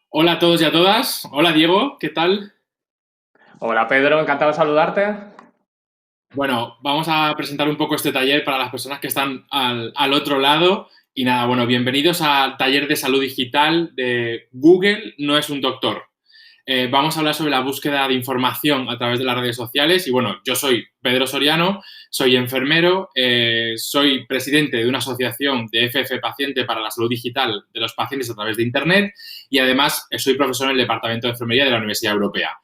Hola a todos y a todas. Hola Diego, ¿qué tal? Hola Pedro, encantado de saludarte. Bueno, vamos a presentar un poco este taller para las personas que están al otro lado. Y nada, bueno, bienvenidos al taller de salud digital de Google no es un doctor. Vamos a hablar sobre la búsqueda de información a través de las redes sociales. Y bueno, yo soy Pedro Soriano, soy enfermero, soy presidente de una asociación de FF Paciente para la salud digital de los pacientes a través de Internet y además soy profesor en el Departamento de Enfermería de la Universidad Europea.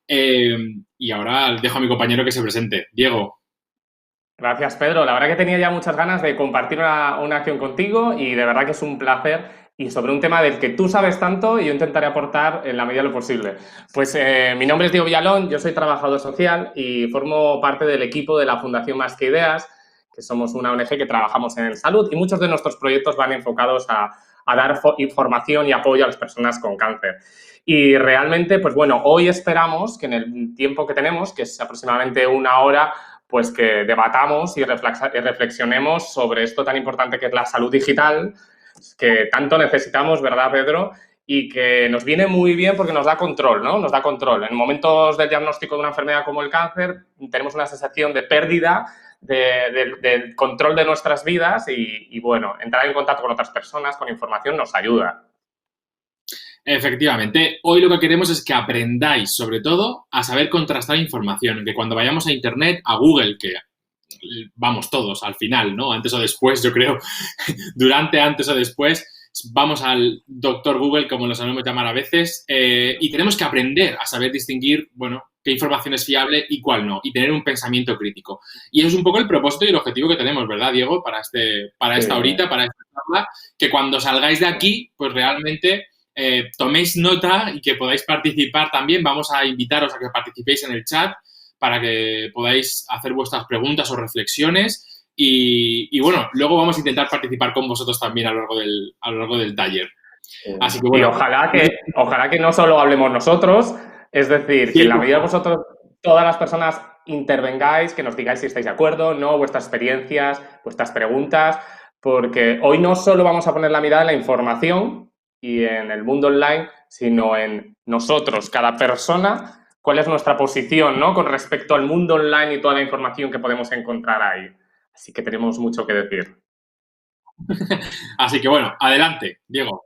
Eh, y ahora dejo a mi compañero que se presente. Diego. Gracias Pedro, la verdad que tenía ya muchas ganas de compartir una acción contigo y de verdad que es un placer y sobre un tema del que tú sabes tanto y yo intentaré aportar en la medida de lo posible. Pues mi nombre es Diego Villalón, yo soy trabajador social y formo parte del equipo de la Fundación Más que Ideas, que somos una ONG que trabajamos en salud y muchos de nuestros proyectos van enfocados a dar información y apoyo a las personas con cáncer. Y realmente, pues bueno, hoy esperamos que en el tiempo que tenemos, que es aproximadamente una hora, pues que debatamos y reflexionemos sobre esto tan importante que es la salud digital, que tanto necesitamos, ¿verdad, Pedro? Y que nos viene muy bien porque nos da control, ¿no? Nos da control. En momentos del diagnóstico de una enfermedad como el cáncer, tenemos una sensación de pérdida del control de nuestras vidas y, bueno, entrar en contacto con otras personas, con información, nos ayuda. Efectivamente, hoy lo que queremos es que aprendáis, sobre todo, a saber contrastar información, que cuando vayamos a Internet, a Google, que vamos todos al final, ¿no? Antes o después, yo creo, durante, antes o después, vamos al doctor Google, como lo sabemos llamar a veces, y tenemos que aprender a saber distinguir, bueno, qué información es fiable y cuál no, y tener un pensamiento crítico. Y eso es un poco el propósito y el objetivo que tenemos, ¿verdad, Diego? Para Sí. esta horita, para esta charla, que cuando salgáis de aquí, pues realmente toméis nota y que podáis participar también. Vamos a invitaros a que participéis en el chat para que podáis hacer vuestras preguntas o reflexiones. Y bueno, luego vamos a intentar participar con vosotros también a lo largo del taller. Así que Y bueno, ojalá que no solo hablemos nosotros, es decir, que sí, en la por medida de favor. vosotros, todas las personas intervengáis, que nos digáis si estáis de acuerdo, no, vuestras experiencias, vuestras preguntas, porque hoy no solo vamos a poner la mirada en la información y en el mundo online, sino en nosotros, cada persona, cuál es nuestra posición, ¿no? Con respecto al mundo online y toda la información que podemos encontrar ahí. Así que tenemos mucho que decir. Así que bueno, adelante, Diego.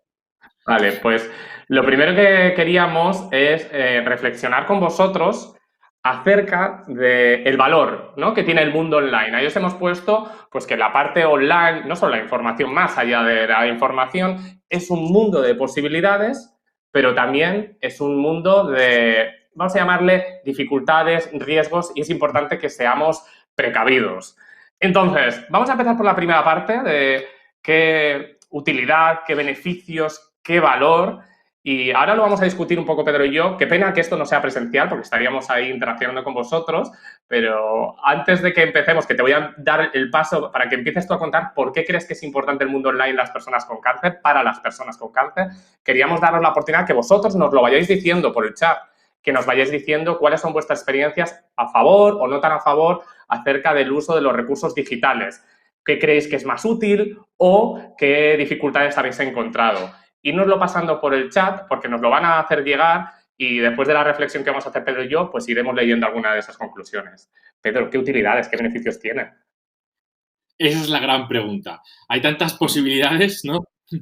Vale, pues lo primero que queríamos es reflexionar con vosotros acerca del valor, ¿no?, que tiene el mundo online. Ahí os hemos puesto pues, que la parte online, no solo la información, más allá de la información, es un mundo de posibilidades, pero también es un mundo de, vamos a llamarle, dificultades, riesgos, y es importante que seamos precavidos. Entonces, vamos a empezar por la primera parte de qué utilidad, qué beneficios, qué valor. Y ahora lo vamos a discutir un poco Pedro y yo. Qué pena que esto no sea presencial porque estaríamos ahí interaccionando con vosotros, pero antes de que empecemos, que te voy a dar el paso para que empieces tú a contar por qué crees que es importante el mundo online las personas con cáncer, para las personas con cáncer, queríamos daros la oportunidad que vosotros nos lo vayáis diciendo por el chat, que nos vayáis diciendo cuáles son vuestras experiencias a favor o no tan a favor acerca del uso de los recursos digitales. ¿Qué creéis que es más útil o qué dificultades habéis encontrado? Irnoslo pasando por el chat porque nos lo van a hacer llegar y después de la reflexión que vamos a hacer Pedro y yo, pues iremos leyendo alguna de esas conclusiones. Pedro, ¿qué utilidades, qué beneficios tiene? Esa es la gran pregunta. Hay tantas posibilidades, ¿no? Sí.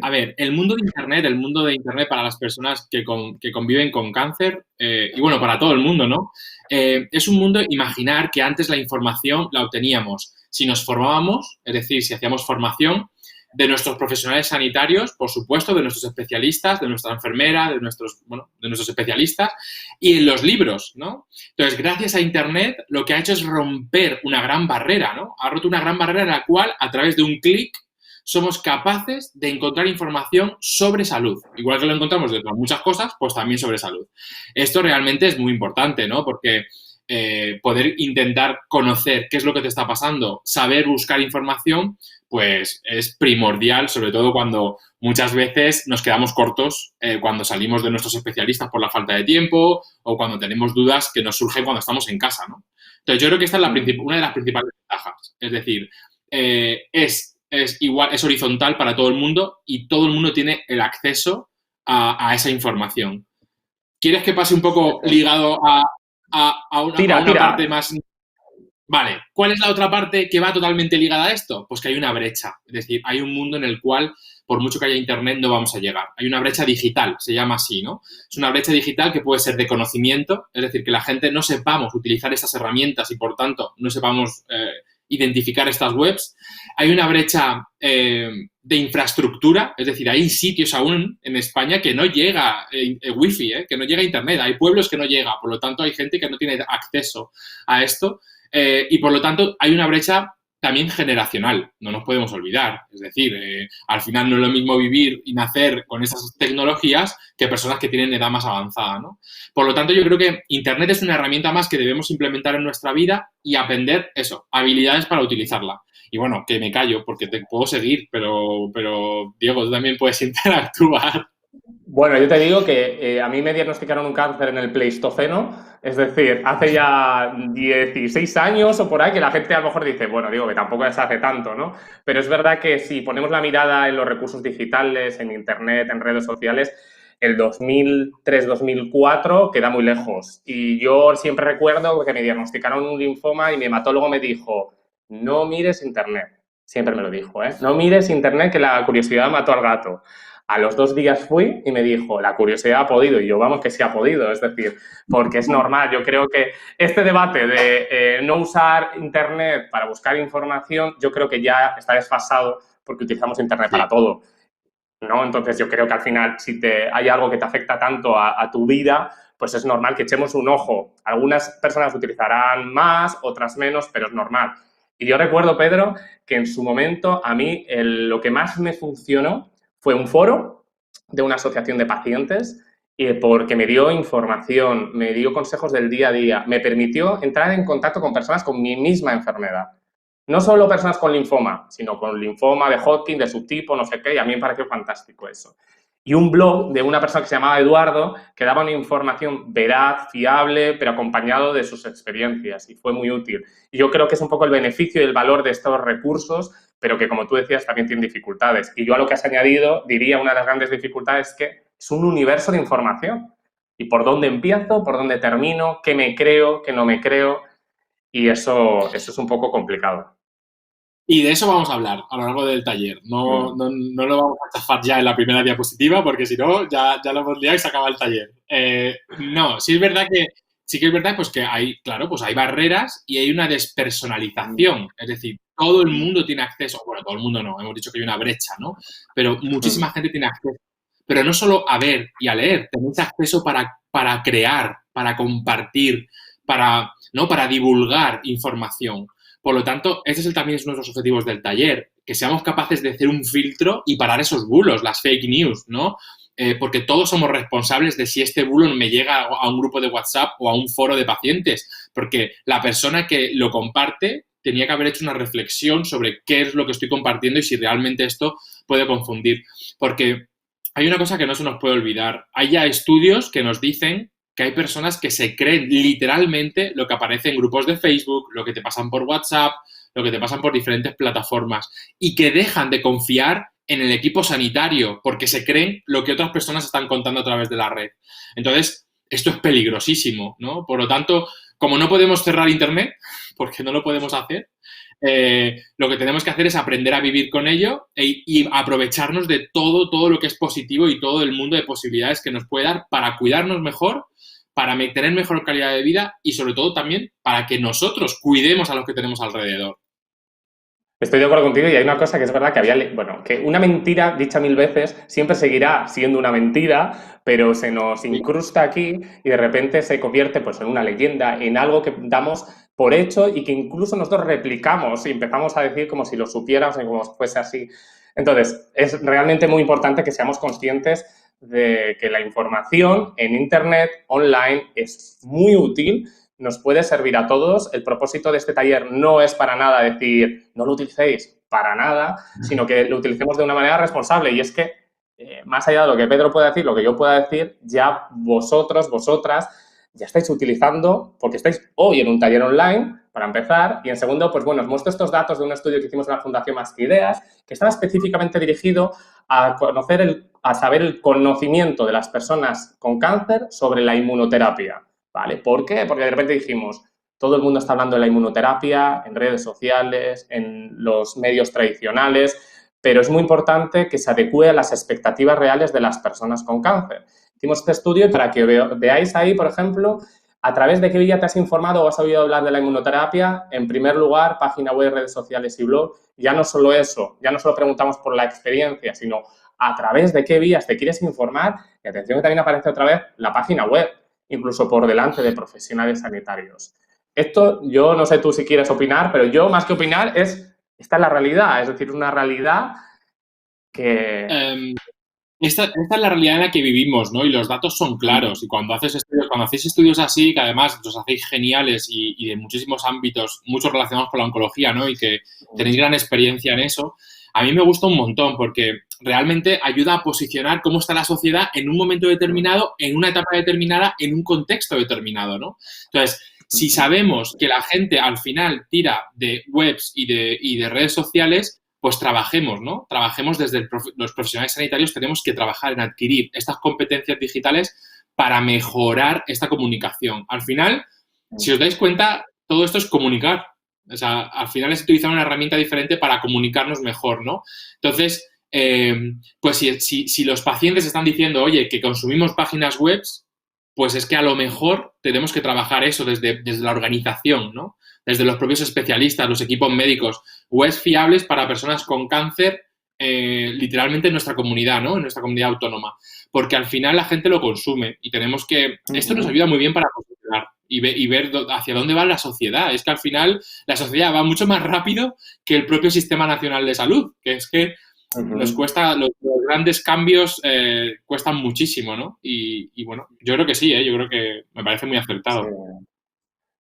A ver, el mundo de Internet para las personas que conviven con cáncer, y bueno, para todo el mundo, ¿no? Es un mundo, imaginar que antes la información la obteníamos si nos formábamos, es decir, si hacíamos formación, de nuestros profesionales sanitarios, por supuesto, de nuestros especialistas, de nuestra enfermera, de nuestros especialistas, y en los libros, ¿no? Entonces, gracias a Internet, lo que ha hecho es romper una gran barrera, ¿no? Ha roto una gran barrera en la cual, a través de un clic, somos capaces de encontrar información sobre salud. Igual que lo encontramos de otras muchas cosas, pues también sobre salud. Esto realmente es muy importante, ¿no? Porque poder intentar conocer qué es lo que te está pasando, saber buscar información, pues es primordial, sobre todo cuando muchas veces nos quedamos cortos cuando salimos de nuestros especialistas por la falta de tiempo o cuando tenemos dudas que nos surgen cuando estamos en casa, ¿no? Entonces, yo creo que esta es una de las principales ventajas. Es decir, es es igual, es horizontal para todo el mundo y todo el mundo tiene el acceso a esa información. ¿Quieres que pase un poco ligado a Tira, una tira. parte más? Vale, ¿cuál es la otra parte que va totalmente ligada a esto? Pues que hay una brecha, es decir, hay un mundo en el cual, por mucho que haya internet, no vamos a llegar. Hay una brecha digital, se llama así, ¿no? Es una brecha digital que puede ser de conocimiento, es decir, que la gente no sepamos utilizar estas herramientas y, por tanto, no sepamos identificar estas webs. Hay una brecha de infraestructura, es decir, hay sitios aún en España que no llega wifi, que no llega internet, hay pueblos que no llega, por lo tanto hay gente que no tiene acceso a esto. Y por lo tanto hay una brecha también generacional, no nos podemos olvidar. Es decir, al final no es lo mismo vivir y nacer con esas tecnologías que personas que tienen edad más avanzada, ¿no? Por lo tanto, yo creo que Internet es una herramienta más que debemos implementar en nuestra vida y aprender eso, habilidades para utilizarla. Y bueno, que me callo porque te puedo seguir, pero Diego, tú también puedes interactuar. Bueno, yo te digo que a mí me diagnosticaron un cáncer en el Pleistoceno, es decir, hace ya 16 años o por ahí, que la gente a lo mejor dice, bueno, digo que tampoco es hace tanto, ¿no? Pero es verdad que si ponemos la mirada en los recursos digitales, en Internet, en redes sociales, el 2003-2004 queda muy lejos. Y yo siempre recuerdo que me diagnosticaron un linfoma y mi hematólogo me dijo, no mires Internet. Siempre me lo dijo, ¿eh? No mires Internet, que la curiosidad mató al gato. A los 2 días fui y me dijo, la curiosidad ha podido. Y yo, vamos, que sí ha podido. Es decir, porque es normal. Yo creo que este debate de no usar Internet para buscar información, yo creo que ya está desfasado porque utilizamos Internet para todo, ¿no? Entonces, yo creo que al final, si hay algo que te afecta tanto a tu vida, pues es normal que echemos un ojo. Algunas personas utilizarán más, otras menos, pero es normal. Y yo recuerdo, Pedro, que en su momento a mí lo que más me funcionó fue un foro de una asociación de pacientes porque me dio información, me dio consejos del día a día, me permitió entrar en contacto con personas con mi misma enfermedad. No solo personas con linfoma, sino con linfoma de Hodgkin, de subtipo, no sé qué, y a mí me pareció fantástico eso. Y un blog de una persona que se llamaba Eduardo, que daba una información veraz, fiable, pero acompañado de sus experiencias, y fue muy útil. Y yo creo que es un poco el beneficio y el valor de estos recursos, pero que, como tú decías, también tienen dificultades. Y yo a lo que has añadido, diría una de las grandes dificultades es que es un universo de información. ¿Y por dónde empiezo? ¿Por dónde termino? ¿Qué me creo? ¿Qué no me creo? Y eso es un poco complicado. Y de eso vamos a hablar a lo largo del taller. No lo vamos a chafar ya en la primera diapositiva porque si no, ya lo hemos liado y se acaba el taller. No, sí es verdad pues que hay, claro, pues hay barreras y hay una despersonalización. Es decir, todo el mundo tiene acceso, bueno, todo el mundo no, hemos dicho que hay una brecha, ¿no? Pero muchísima gente tiene acceso. Pero no solo a ver y a leer, tenéis acceso para crear, para compartir, para divulgar información. Por lo tanto, ese también es uno de los objetivos del taller, que seamos capaces de hacer un filtro y parar esos bulos, las fake news, ¿no? Porque todos somos responsables de si este bulo me llega a un grupo de WhatsApp o a un foro de pacientes, porque la persona que lo comparte tenía que haber hecho una reflexión sobre qué es lo que estoy compartiendo y si realmente esto puede confundir. Porque hay una cosa que no se nos puede olvidar. Hay ya estudios que nos dicen que hay personas que se creen literalmente lo que aparece en grupos de Facebook, lo que te pasan por WhatsApp, lo que te pasan por diferentes plataformas y que dejan de confiar en el equipo sanitario porque se creen lo que otras personas están contando a través de la red. Entonces, esto es peligrosísimo, ¿no? Por lo tanto, como no podemos cerrar Internet, porque no lo podemos hacer, lo que tenemos que hacer es aprender a vivir con ello y aprovecharnos de todo lo que es positivo y todo el mundo de posibilidades que nos puede dar para cuidarnos mejor, para tener mejor calidad de vida y sobre todo también para que nosotros cuidemos a los que tenemos alrededor. Estoy de acuerdo contigo y hay una cosa que es verdad que que una mentira dicha 1000 veces siempre seguirá siendo una mentira, pero se nos incrusta aquí y de repente se convierte pues en una leyenda, en algo que damos por hecho y que incluso nosotros replicamos y empezamos a decir como si lo supiéramos y como si fuese así. Entonces, es realmente muy importante que seamos conscientes de que la información en Internet, online, es muy útil, nos puede servir a todos. El propósito de este taller no es para nada decir, no lo utilicéis para nada, sino que lo utilicemos de una manera responsable. Y es que, más allá de lo que Pedro pueda decir, lo que yo pueda decir, ya vosotros, vosotras, ya estáis utilizando, porque estáis hoy en un taller online, para empezar, y en segundo, pues bueno, os muestro estos datos de un estudio que hicimos en la Fundación Más que Ideas, que estaba específicamente dirigido a a saber el conocimiento de las personas con cáncer sobre la inmunoterapia, ¿vale? ¿Por qué? Porque de repente dijimos, todo el mundo está hablando de la inmunoterapia en redes sociales, en los medios tradicionales, pero es muy importante que se adecue a las expectativas reales de las personas con cáncer. Hicimos este estudio y para que veáis ahí, por ejemplo, a través de qué vía te has informado o has oído hablar de la inmunoterapia, en primer lugar, página web, redes sociales y blog. Ya no solo eso, ya no solo preguntamos por la experiencia, sino a través de qué vías te quieres informar. Y atención que también aparece otra vez la página web, incluso por delante de profesionales sanitarios. Esto, yo no sé tú si quieres opinar, pero yo más que opinar esta es la realidad, es decir, una realidad que... Esta es la realidad en la que vivimos, ¿no? Y los datos son claros. Y cuando hacéis estudios así, que además los hacéis geniales y de muchísimos ámbitos, muchos relacionados con la oncología, ¿no? Y que tenéis gran experiencia en eso, a mí me gusta un montón porque realmente ayuda a posicionar cómo está la sociedad en un momento determinado, en una etapa determinada, en un contexto determinado, ¿no? Entonces, si sabemos que la gente al final tira de webs y de redes sociales, pues trabajemos, ¿no? Trabajemos desde los profesionales sanitarios, tenemos que trabajar en adquirir estas competencias digitales para mejorar esta comunicación. Al final, si os dais cuenta, todo esto es comunicar. O sea, al final es utilizar una herramienta diferente para comunicarnos mejor, ¿no? Entonces, pues si los pacientes están diciendo, oye, que consumimos páginas web, pues es que a lo mejor tenemos que trabajar eso desde la organización, ¿no? Desde los propios especialistas, los equipos médicos, webs fiables para personas con cáncer, literalmente en nuestra comunidad, ¿no? En nuestra comunidad autónoma. Porque al final la gente lo consume y tenemos que... Esto nos ayuda muy bien para posicionar y ver hacia dónde va la sociedad. Es que al final la sociedad va mucho más rápido que el propio Sistema Nacional de Salud, que es que nos cuesta, los grandes cambios cuestan muchísimo, ¿no? Y bueno, yo creo que sí, yo creo que me parece muy acertado. Sí.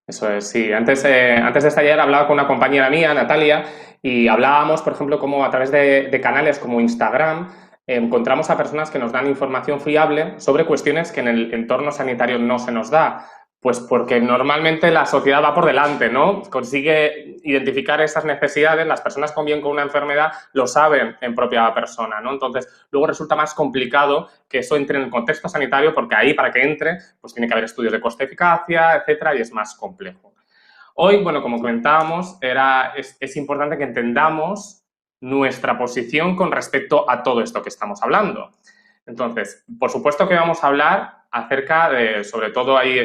Eso es, sí. Antes de este ayer hablaba con una compañera mía, Natalia, y hablábamos, por ejemplo, cómo a través de canales como Instagram encontramos a personas que nos dan información fiable sobre cuestiones que en el entorno sanitario no se nos da. Pues porque normalmente la sociedad va por delante, ¿no? Consigue identificar esas necesidades, las personas con una enfermedad lo saben en propia persona, ¿no? Entonces, luego resulta más complicado que eso entre en el contexto sanitario porque ahí, para que entre, pues tiene que haber estudios de coste-eficacia, etcétera, y es más complejo. Hoy, bueno, como comentábamos, es importante que entendamos nuestra posición con respecto a todo esto que estamos hablando. Entonces, por supuesto que vamos a hablar acerca de, sobre todo ahí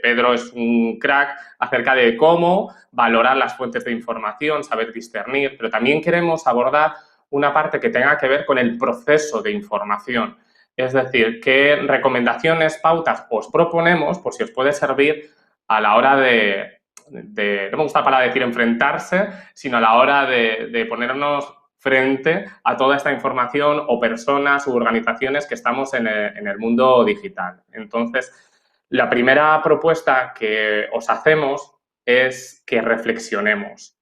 Pedro es un crack, acerca de cómo valorar las fuentes de información, saber discernir, pero también queremos abordar una parte que tenga que ver con el proceso de información. Es decir, qué recomendaciones, pautas os proponemos, por si os puede servir a la hora no me gusta la palabra decir enfrentarse, sino a la hora de ponernos frente a toda esta información o personas u organizaciones que estamos en el mundo digital. Entonces, la primera propuesta que os hacemos es que reflexionemos,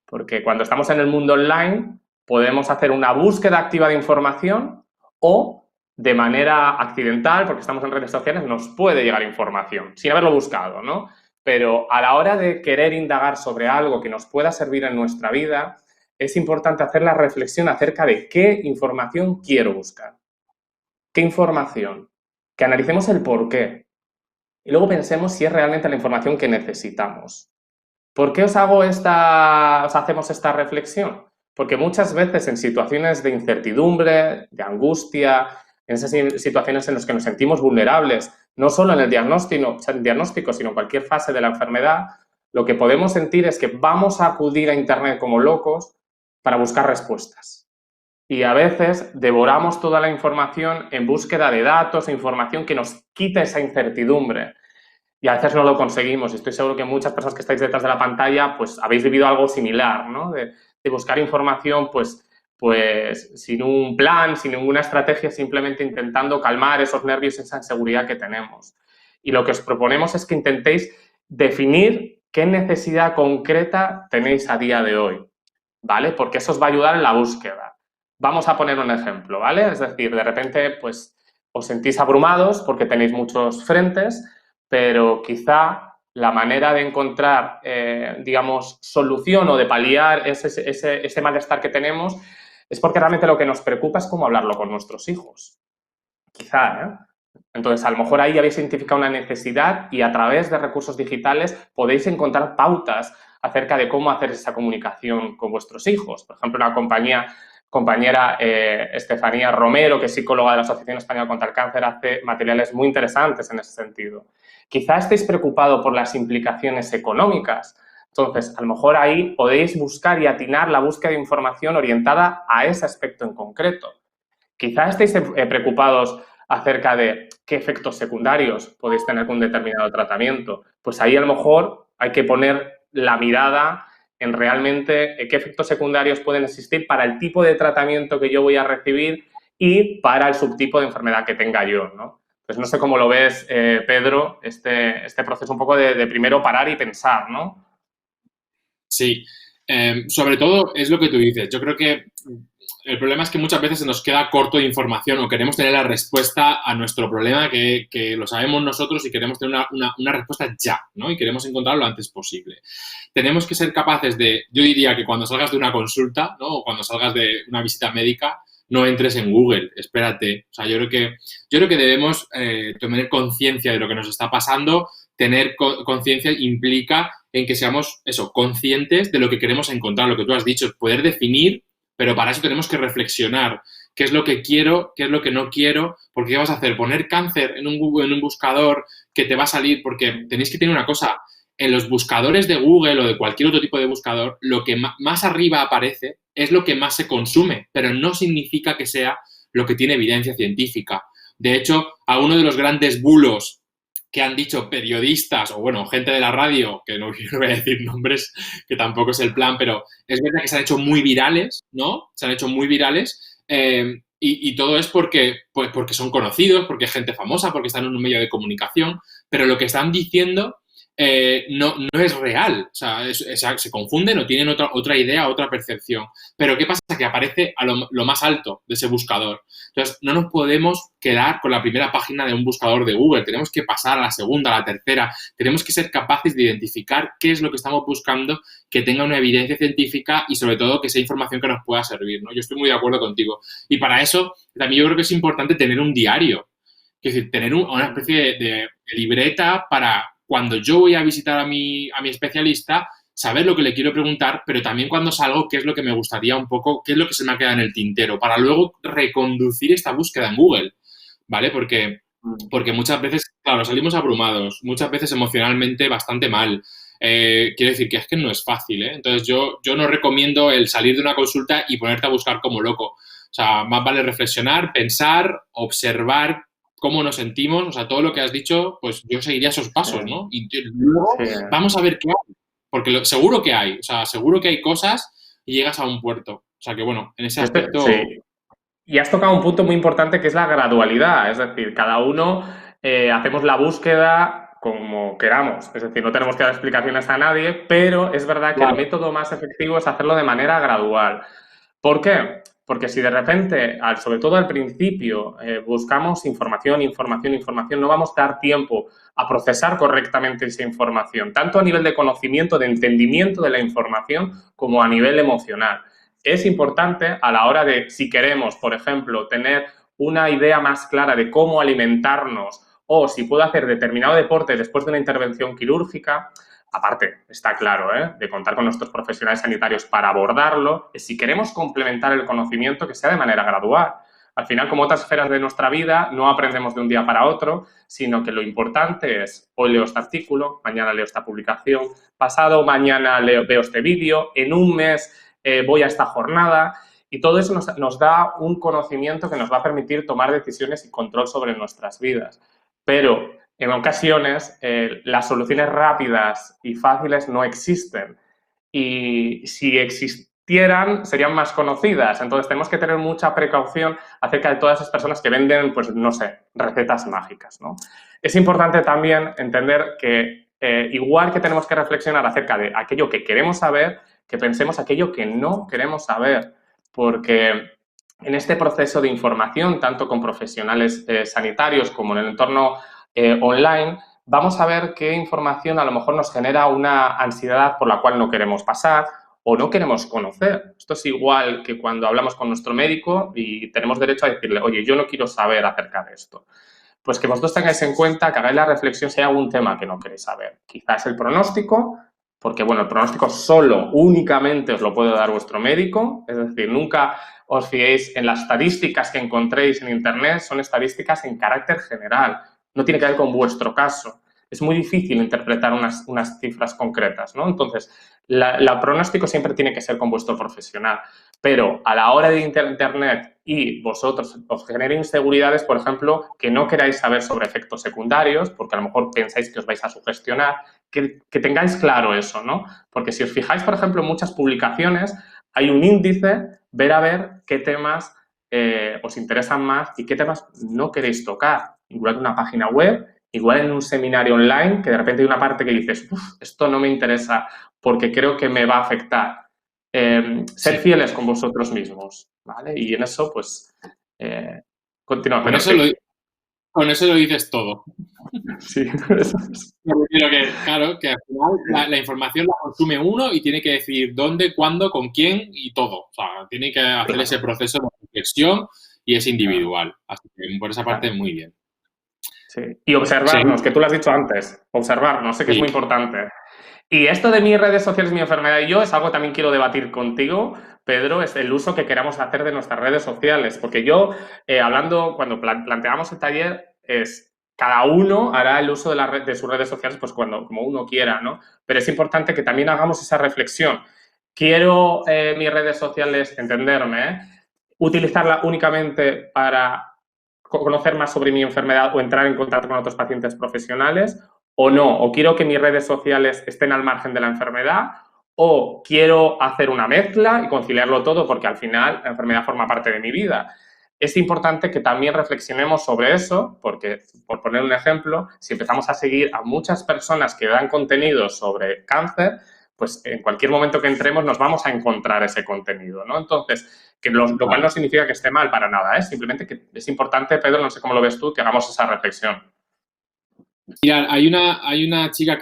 porque cuando estamos en el mundo online podemos hacer una búsqueda activa de información o de manera accidental, porque estamos en redes sociales, nos puede llegar información sin haberlo buscado, ¿no? Pero a la hora de querer indagar sobre algo que nos pueda servir en nuestra vida, es importante hacer la reflexión acerca de qué información quiero buscar. ¿Qué información? Que analicemos el por qué. Y luego pensemos si es realmente la información que necesitamos. ¿Por qué os hacemos esta reflexión? Porque muchas veces en situaciones de incertidumbre, de angustia, en esas situaciones en las que nos sentimos vulnerables, no solo en el diagnóstico, sino en cualquier fase de la enfermedad, lo que podemos sentir es que vamos a acudir a Internet como locos para buscar respuestas. Y a veces devoramos toda la información en búsqueda de datos e información que nos quita esa incertidumbre. Y a veces no lo conseguimos. Estoy seguro que muchas personas que estáis detrás de la pantalla pues habéis vivido algo similar, ¿no? De buscar información pues sin un plan, sin ninguna estrategia, simplemente intentando calmar esos nervios y esa inseguridad que tenemos. Y lo que os proponemos es que intentéis definir qué necesidad concreta tenéis a día de hoy, ¿vale? Porque eso os va a ayudar en la búsqueda. Vamos a poner un ejemplo, ¿vale? Es decir, de repente pues os sentís abrumados porque tenéis muchos frentes, pero quizá la manera de encontrar, digamos, solución o de paliar ese malestar que tenemos es porque realmente lo que nos preocupa es cómo hablarlo con nuestros hijos. Quizá, ¿eh? Entonces, a lo mejor ahí habéis identificado una necesidad y a través de recursos digitales podéis encontrar pautas acerca de cómo hacer esa comunicación con vuestros hijos. Por ejemplo, una compañera Estefanía Romero, que es psicóloga de la Asociación Española contra el Cáncer, hace materiales muy interesantes en ese sentido. Quizá estéis preocupados por las implicaciones económicas. Entonces, a lo mejor ahí podéis buscar y atinar la búsqueda de información orientada a ese aspecto en concreto. Quizá estéis preocupados acerca de qué efectos secundarios podéis tener con un determinado tratamiento. Pues ahí a lo mejor hay que poner la mirada en realmente qué efectos secundarios pueden existir para el tipo de tratamiento que yo voy a recibir y para el subtipo de enfermedad que tenga yo, ¿no? Pues no sé cómo lo ves, Pedro, este proceso un poco de primero parar y pensar, ¿no? Sí, sobre todo es lo que tú dices. Yo creo que el problema es que muchas veces se nos queda corto de información o queremos tener la respuesta a nuestro problema que lo sabemos nosotros y queremos tener una respuesta ya, ¿no? Y queremos encontrarlo lo antes posible. Tenemos que ser capaces de, yo diría que cuando salgas de una consulta, ¿no? O cuando salgas de una visita médica, no entres en Google, espérate. O sea, yo creo que debemos tener conciencia de lo que nos está pasando. Tener conciencia implica en que seamos, eso, conscientes de lo que queremos encontrar, lo que tú has dicho, poder definir, pero para eso tenemos que reflexionar qué es lo que quiero, qué es lo que no quiero, porque ¿qué vas a hacer? Poner cáncer en un Google, en un buscador que te va a salir, porque tenéis que tener una cosa, en los buscadores de Google o de cualquier otro tipo de buscador, lo que más arriba aparece es lo que más se consume, pero no significa que sea lo que tiene evidencia científica. De hecho, a uno de los grandes bulos que han dicho periodistas o, bueno, gente de la radio, que no quiero decir nombres, que tampoco es el plan, pero es verdad que se han hecho muy virales, ¿no? Se han hecho muy virales y todo es pues porque son conocidos, porque es gente famosa, porque están en un medio de comunicación, pero lo que están diciendo no es real. O sea, se confunden o tienen otra idea, otra percepción. Pero ¿qué pasa? Que aparece a lo más alto de ese buscador. Entonces, no nos podemos quedar con la primera página de un buscador de Google. Tenemos que pasar a la segunda, a la tercera. Tenemos que ser capaces de identificar qué es lo que estamos buscando, que tenga una evidencia científica y, sobre todo, que sea información que nos pueda servir, ¿no? Yo estoy muy de acuerdo contigo. Y para eso, también yo creo que es importante tener un diario. Es decir, tener una especie de libreta para cuando yo voy a visitar a mi especialista, saber lo que le quiero preguntar, pero también cuando salgo, qué es lo que me gustaría un poco, qué es lo que se me ha quedado en el tintero, para luego reconducir esta búsqueda en Google, ¿vale? Porque muchas veces, claro, salimos abrumados, muchas veces emocionalmente bastante mal. Quiero decir que es que no es fácil, ¿eh? Entonces yo no recomiendo el salir de una consulta y ponerte a buscar como loco. O sea, más vale reflexionar, pensar, observar cómo nos sentimos, o sea, todo lo que has dicho, pues yo seguiría esos pasos, ¿no? Y luego Sí. vamos a ver qué hay, porque seguro que hay, o sea, seguro que hay cosas y llegas a un puerto. O sea, que bueno, en ese aspecto... Sí. Y has tocado un punto muy importante que es la gradualidad, es decir, cada uno hacemos la búsqueda como queramos, es decir, no tenemos que dar explicaciones a nadie, pero es verdad que el Claro. método más efectivo es hacerlo de manera gradual. ¿Por qué? Porque si de repente, sobre todo al principio, buscamos información, información, información, no vamos a dar tiempo a procesar correctamente esa información, tanto a nivel de conocimiento, de entendimiento de la información, como a nivel emocional. Es importante a la hora de, si queremos, por ejemplo, tener una idea más clara de cómo alimentarnos o si puedo hacer determinado deporte después de una intervención quirúrgica, aparte, está claro, de contar con nuestros profesionales sanitarios para abordarlo, es si queremos complementar el conocimiento que sea de manera gradual. Al final, como otras esferas de nuestra vida, no aprendemos de un día para otro, sino que lo importante es, hoy leo este artículo, mañana leo esta publicación, pasado mañana veo este vídeo, en un mes voy a esta jornada, y todo eso nos da un conocimiento que nos va a permitir tomar decisiones y control sobre nuestras vidas. Pero en ocasiones las soluciones rápidas y fáciles no existen. Y si existieran, serían más conocidas. Entonces tenemos que tener mucha precaución acerca de todas esas personas que venden, pues no sé, recetas mágicas, ¿no? Es importante también entender que igual que tenemos que reflexionar acerca de aquello que queremos saber, que pensemos aquello que no queremos saber. Porque en este proceso de información, tanto con profesionales sanitarios como en el entorno online, vamos a ver qué información a lo mejor nos genera una ansiedad por la cual no queremos pasar o no queremos conocer. Esto es igual que cuando hablamos con nuestro médico y tenemos derecho a decirle, oye, yo no quiero saber acerca de esto. Pues que vosotros tengáis en cuenta, que hagáis la reflexión si hay algún tema que no queréis saber. Quizás el pronóstico, porque bueno, el pronóstico solo, únicamente os lo puede dar vuestro médico, es decir, nunca os fiéis en las estadísticas que encontréis en Internet, son estadísticas en carácter general, no tiene que ver con vuestro caso. Es muy difícil interpretar unas cifras concretas, ¿no? Entonces, el pronóstico siempre tiene que ser con vuestro profesional. Pero a la hora de Internet y vosotros os genere inseguridades, por ejemplo, que no queráis saber sobre efectos secundarios, porque a lo mejor pensáis que os vais a sugestionar, que tengáis claro eso, ¿no? Porque si os fijáis, por ejemplo, en muchas publicaciones, hay un índice, ver a ver qué temas os interesan más y qué temas no queréis tocar. Igual que una página web, igual en un seminario online, que de repente hay una parte que dices, esto no me interesa porque creo que me va a afectar. Ser fieles con vosotros mismos, ¿vale? Y en eso, pues, continúa. Con eso lo dices todo. Sí, Pero claro, que al final la información la consume uno y tiene que decidir dónde, cuándo, con quién y todo. O sea, tiene que hacer ese proceso de reflexión y es individual. Así que por esa parte, muy bien. Sí. Y observarnos, que tú lo has dicho antes, observarnos, sé que es muy importante. Y esto de mis redes sociales, mi enfermedad y yo, es algo que también quiero debatir contigo, Pedro, es el uso que queramos hacer de nuestras redes sociales. Porque yo, hablando, cuando planteamos el taller, es cada uno hará el uso de sus redes sociales pues como uno quiera, ¿no? Pero es importante que también hagamos esa reflexión. Quiero mis redes sociales, entenderme, utilizarla únicamente para conocer más sobre mi enfermedad o entrar en contacto con otros pacientes profesionales, o no, o quiero que mis redes sociales estén al margen de la enfermedad, o quiero hacer una mezcla y conciliarlo todo porque al final la enfermedad forma parte de mi vida. Es importante que también reflexionemos sobre eso, porque, por poner un ejemplo, si empezamos a seguir a muchas personas que dan contenido sobre cáncer, pues en cualquier momento que entremos nos vamos a encontrar ese contenido, ¿no? Entonces, lo cual no significa que esté mal para nada, ¿eh? Simplemente que es importante, Pedro, no sé cómo lo ves tú, que hagamos esa reflexión. Mira, hay una chica de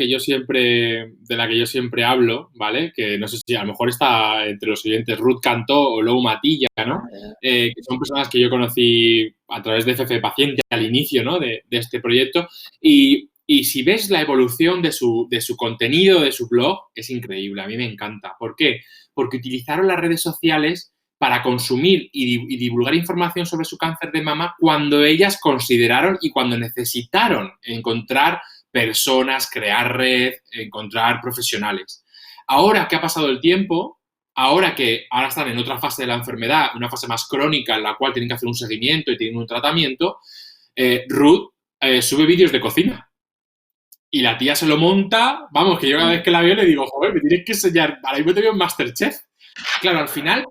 la que yo siempre hablo, ¿vale? Que no sé si a lo mejor está entre los oyentes, Ruth Cantó o Lou Matilla, ¿no? Que son personas que yo conocí a través de FF Paciente al inicio, ¿no? De este proyecto. Y si ves la evolución de su contenido, de su blog, es increíble. A mí me encanta. ¿Por qué? Porque utilizaron las redes sociales para consumir y divulgar información sobre su cáncer de mama cuando ellas consideraron y cuando necesitaron encontrar personas, crear red, encontrar profesionales. Ahora que ha pasado el tiempo, ahora están en otra fase de la enfermedad, una fase más crónica en la cual tienen que hacer un seguimiento y tienen un tratamiento, Ruth sube vídeos de cocina. Y la tía se lo monta, vamos, que yo cada vez que la veo le digo, joder, me tienes que enseñar, ahora mismo te veo en Masterchef. Claro, al final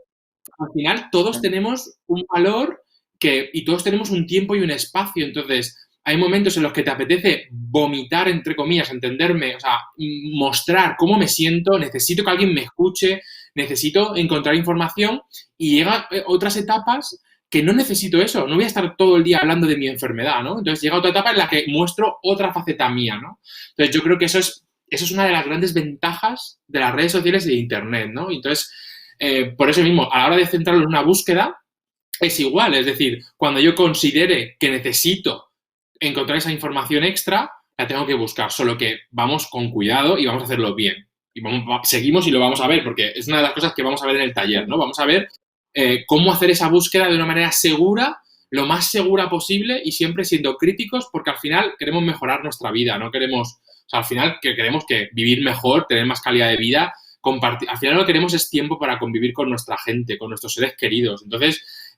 todos tenemos un valor y todos tenemos un tiempo y un espacio. Entonces, hay momentos en los que te apetece vomitar, entre comillas, entenderme, o sea, mostrar cómo me siento, necesito que alguien me escuche, necesito encontrar información y llega otras etapas que no necesito eso, no voy a estar todo el día hablando de mi enfermedad, ¿no? Entonces llega otra etapa en la que muestro otra faceta mía, ¿no? Entonces yo creo que eso es una de las grandes ventajas de las redes sociales y de Internet, ¿no? Entonces, por eso mismo, a la hora de centrarlo en una búsqueda, es igual. Es decir, cuando yo considere que necesito encontrar esa información extra, la tengo que buscar. Solo que vamos con cuidado y vamos a hacerlo bien. Y seguimos y lo vamos a ver, porque es una de las cosas que vamos a ver en el taller, ¿no? Vamos a ver cómo hacer esa búsqueda de una manera segura, lo más segura posible y siempre siendo críticos, porque al final queremos mejorar nuestra vida, no queremos, o sea, al final queremos vivir mejor, tener más calidad de vida, compartir. Al final lo que queremos es tiempo para convivir con nuestra gente, con nuestros seres queridos. Entonces,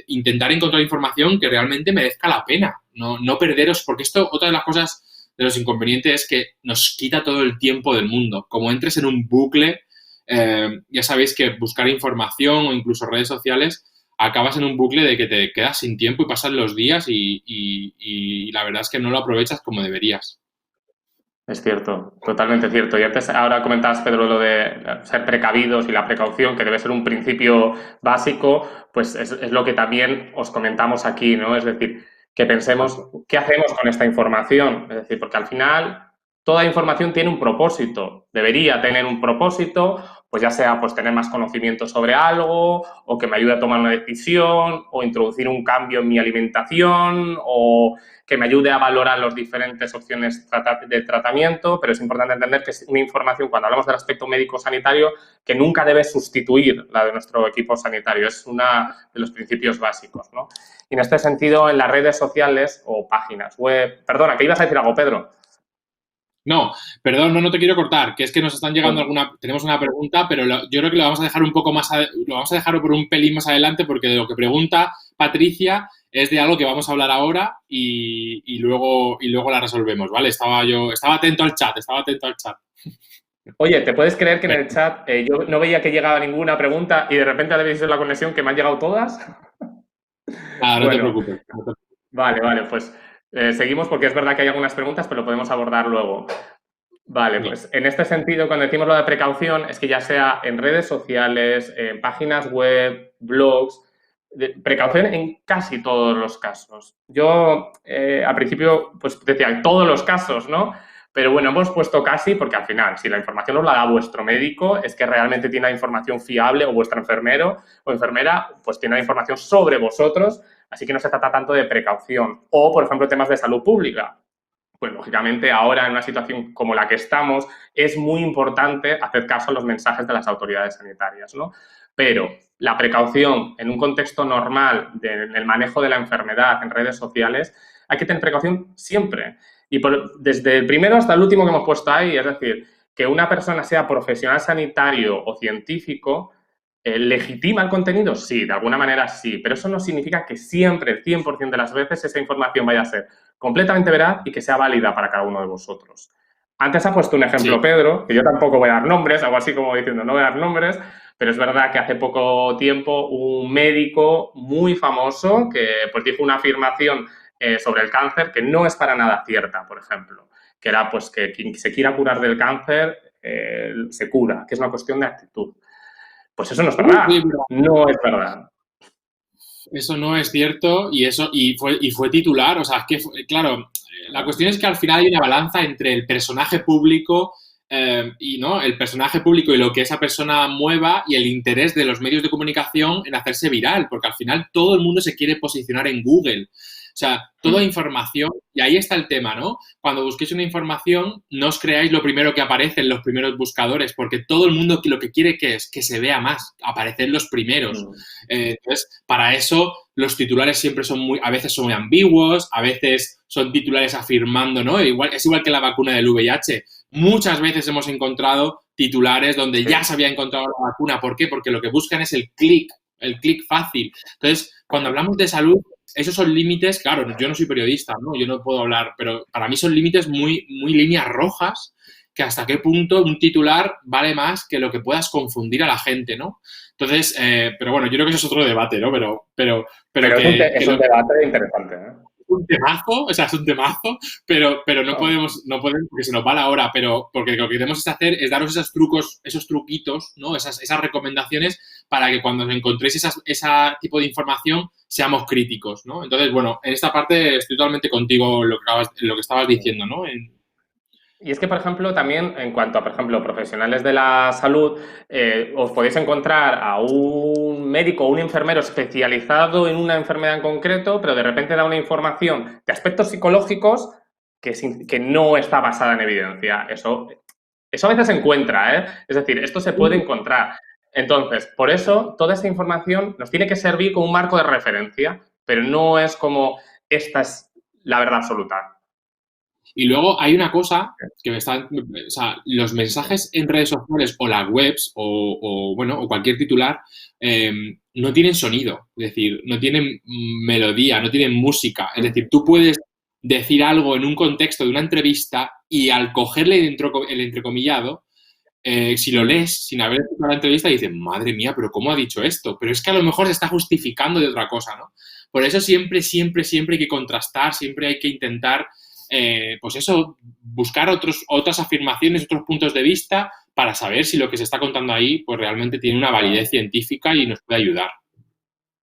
intentar encontrar información que realmente merezca la pena, no perderos, porque esto, otra de las cosas de los inconvenientes es que nos quita todo el tiempo del mundo. Como entres en un bucle, ya sabéis que buscar información o incluso redes sociales, acabas en un bucle de que te quedas sin tiempo y pasan los días y la verdad es que no lo aprovechas como deberías. Es cierto, totalmente cierto. Y antes, ahora comentabas, Pedro, lo de ser precavidos y la precaución, que debe ser un principio básico, pues es lo que también os comentamos aquí, ¿no? Es decir, que pensemos qué hacemos con esta información. Es decir, porque al final toda información tiene un propósito, debería tener un propósito, pues ya sea pues tener más conocimiento sobre algo, o que me ayude a tomar una decisión, o introducir un cambio en mi alimentación, o que me ayude a valorar las diferentes opciones de tratamiento, pero es importante entender que es una información, cuando hablamos del aspecto médico-sanitario, que nunca debe sustituir la de nuestro equipo sanitario, es uno de los principios básicos, ¿no? Y en este sentido, en las redes sociales o páginas web... Perdona, ¿qué ibas a decir algo, Pedro? No, perdón, no te quiero cortar, que es que nos están llegando Bueno, tenemos una pregunta, pero yo creo que lo vamos a dejar un poco más, lo vamos a dejar por un pelín más adelante porque de lo que pregunta Patricia es de algo que vamos a hablar ahora y luego la resolvemos, ¿vale? Estaba atento al chat, estaba atento al chat. oye, ¿te puedes creer que en el chat yo no veía que llegaba ninguna pregunta y de repente habéis visto la conexión que me han llegado todas? Nada, no te Bueno, preocupes. vale, pues seguimos porque es verdad que hay algunas preguntas, pero lo podemos abordar luego. Vale, Bien. pues en este sentido, cuando decimos lo de precaución, es que ya sea en redes sociales, en páginas web, blogs, precaución en casi todos los casos. Yo al principio pues decía en todos los casos, ¿no? Pero bueno, hemos puesto casi porque al final, si la información os la da vuestro médico, es que realmente tiene la información fiable, o vuestro enfermero o enfermera, pues tiene la información sobre vosotros, así que no se trata tanto de precaución. O, por ejemplo, temas de salud pública. Pues lógicamente ahora en una situación como la que estamos es muy importante hacer caso a los mensajes de las autoridades sanitarias, ¿no? Pero la precaución en un contexto normal del manejo de la enfermedad en redes sociales, hay que tener precaución siempre. Y desde el primero hasta el último que hemos puesto ahí, es decir, que una persona sea profesional sanitario o científico, ¿legitima el contenido? Sí, de alguna manera sí, pero eso no significa que siempre, el 100% de las veces, esa información vaya a ser completamente veraz y que sea válida para cada uno de vosotros. Antes ha puesto un ejemplo Sí. Pedro, que yo tampoco voy a dar nombres, algo así como diciendo no voy a dar nombres, pero es verdad que hace poco tiempo un médico muy famoso que pues dijo una afirmación sobre el cáncer que no es para nada cierta, por ejemplo, que era pues que quien se quiera curar del cáncer se cura, que es una cuestión de actitud. Pues eso no es verdad, Sí, no es verdad. eso no es cierto y fue titular, o sea, claro, la cuestión es que al final hay una balanza entre el personaje público y no, el personaje público y lo que esa persona mueva y el interés de los medios de comunicación en hacerse viral, porque al final todo el mundo se quiere posicionar en Google. O sea, toda información, y ahí está el tema, ¿no? Cuando busquéis una información, no os creáis lo primero que aparece en los primeros buscadores, porque todo el mundo lo que quiere que es que se vea más, aparecer los primeros. Entonces, para eso los titulares siempre a veces son muy ambiguos, a veces son titulares afirmando, ¿no? Es igual que la vacuna del VIH. Muchas veces hemos encontrado titulares donde ya se había encontrado la vacuna. ¿Por qué? Porque lo que buscan es el clic fácil. Entonces, cuando hablamos de salud, esos son límites, claro, yo no soy periodista, ¿no? Yo no puedo hablar, pero para mí son límites muy, muy líneas rojas que hasta qué punto un titular vale más que lo que puedas confundir a la gente, ¿no? Entonces, pero bueno, yo creo que eso es otro debate, ¿no? Pero Pero es un debate interesante, ¿eh? un temazo, o sea, es un temazo, pero no podemos, porque se nos va la hora, pero porque lo que queremos es hacer es daros esos trucos, esos truquitos, ¿no? Esas recomendaciones para que cuando encontréis ese tipo de información seamos críticos, ¿no? Entonces, bueno, en esta parte estoy totalmente contigo en lo que estabas diciendo, ¿no? Y es que, por ejemplo, también en cuanto a, por ejemplo, profesionales de la salud, os podéis encontrar a un médico o un enfermero especializado en una enfermedad en concreto, pero de repente da una información de aspectos psicológicos que no está basada en evidencia. Eso a veces se encuentra, ¿eh? Es decir, esto se puede encontrar. Entonces, por eso, toda esta información nos tiene que servir como un marco de referencia, pero no es como esta es la verdad absoluta. Y luego hay una cosa que o sea, los mensajes en redes sociales o las webs bueno, o cualquier titular no tienen sonido, es decir, no tienen melodía, no tienen música. Es decir, tú puedes decir algo en un contexto de una entrevista y al cogerle el entrecomillado, si lo lees sin haber escuchado la entrevista, dices, madre mía, pero ¿cómo ha dicho esto? Pero es que a lo mejor se está justificando de otra cosa, ¿no? Por eso siempre, siempre, siempre hay que contrastar, siempre hay que intentar, pues eso, buscar otras afirmaciones, otros puntos de vista para saber si lo que se está contando ahí, pues realmente tiene una validez científica y nos puede ayudar.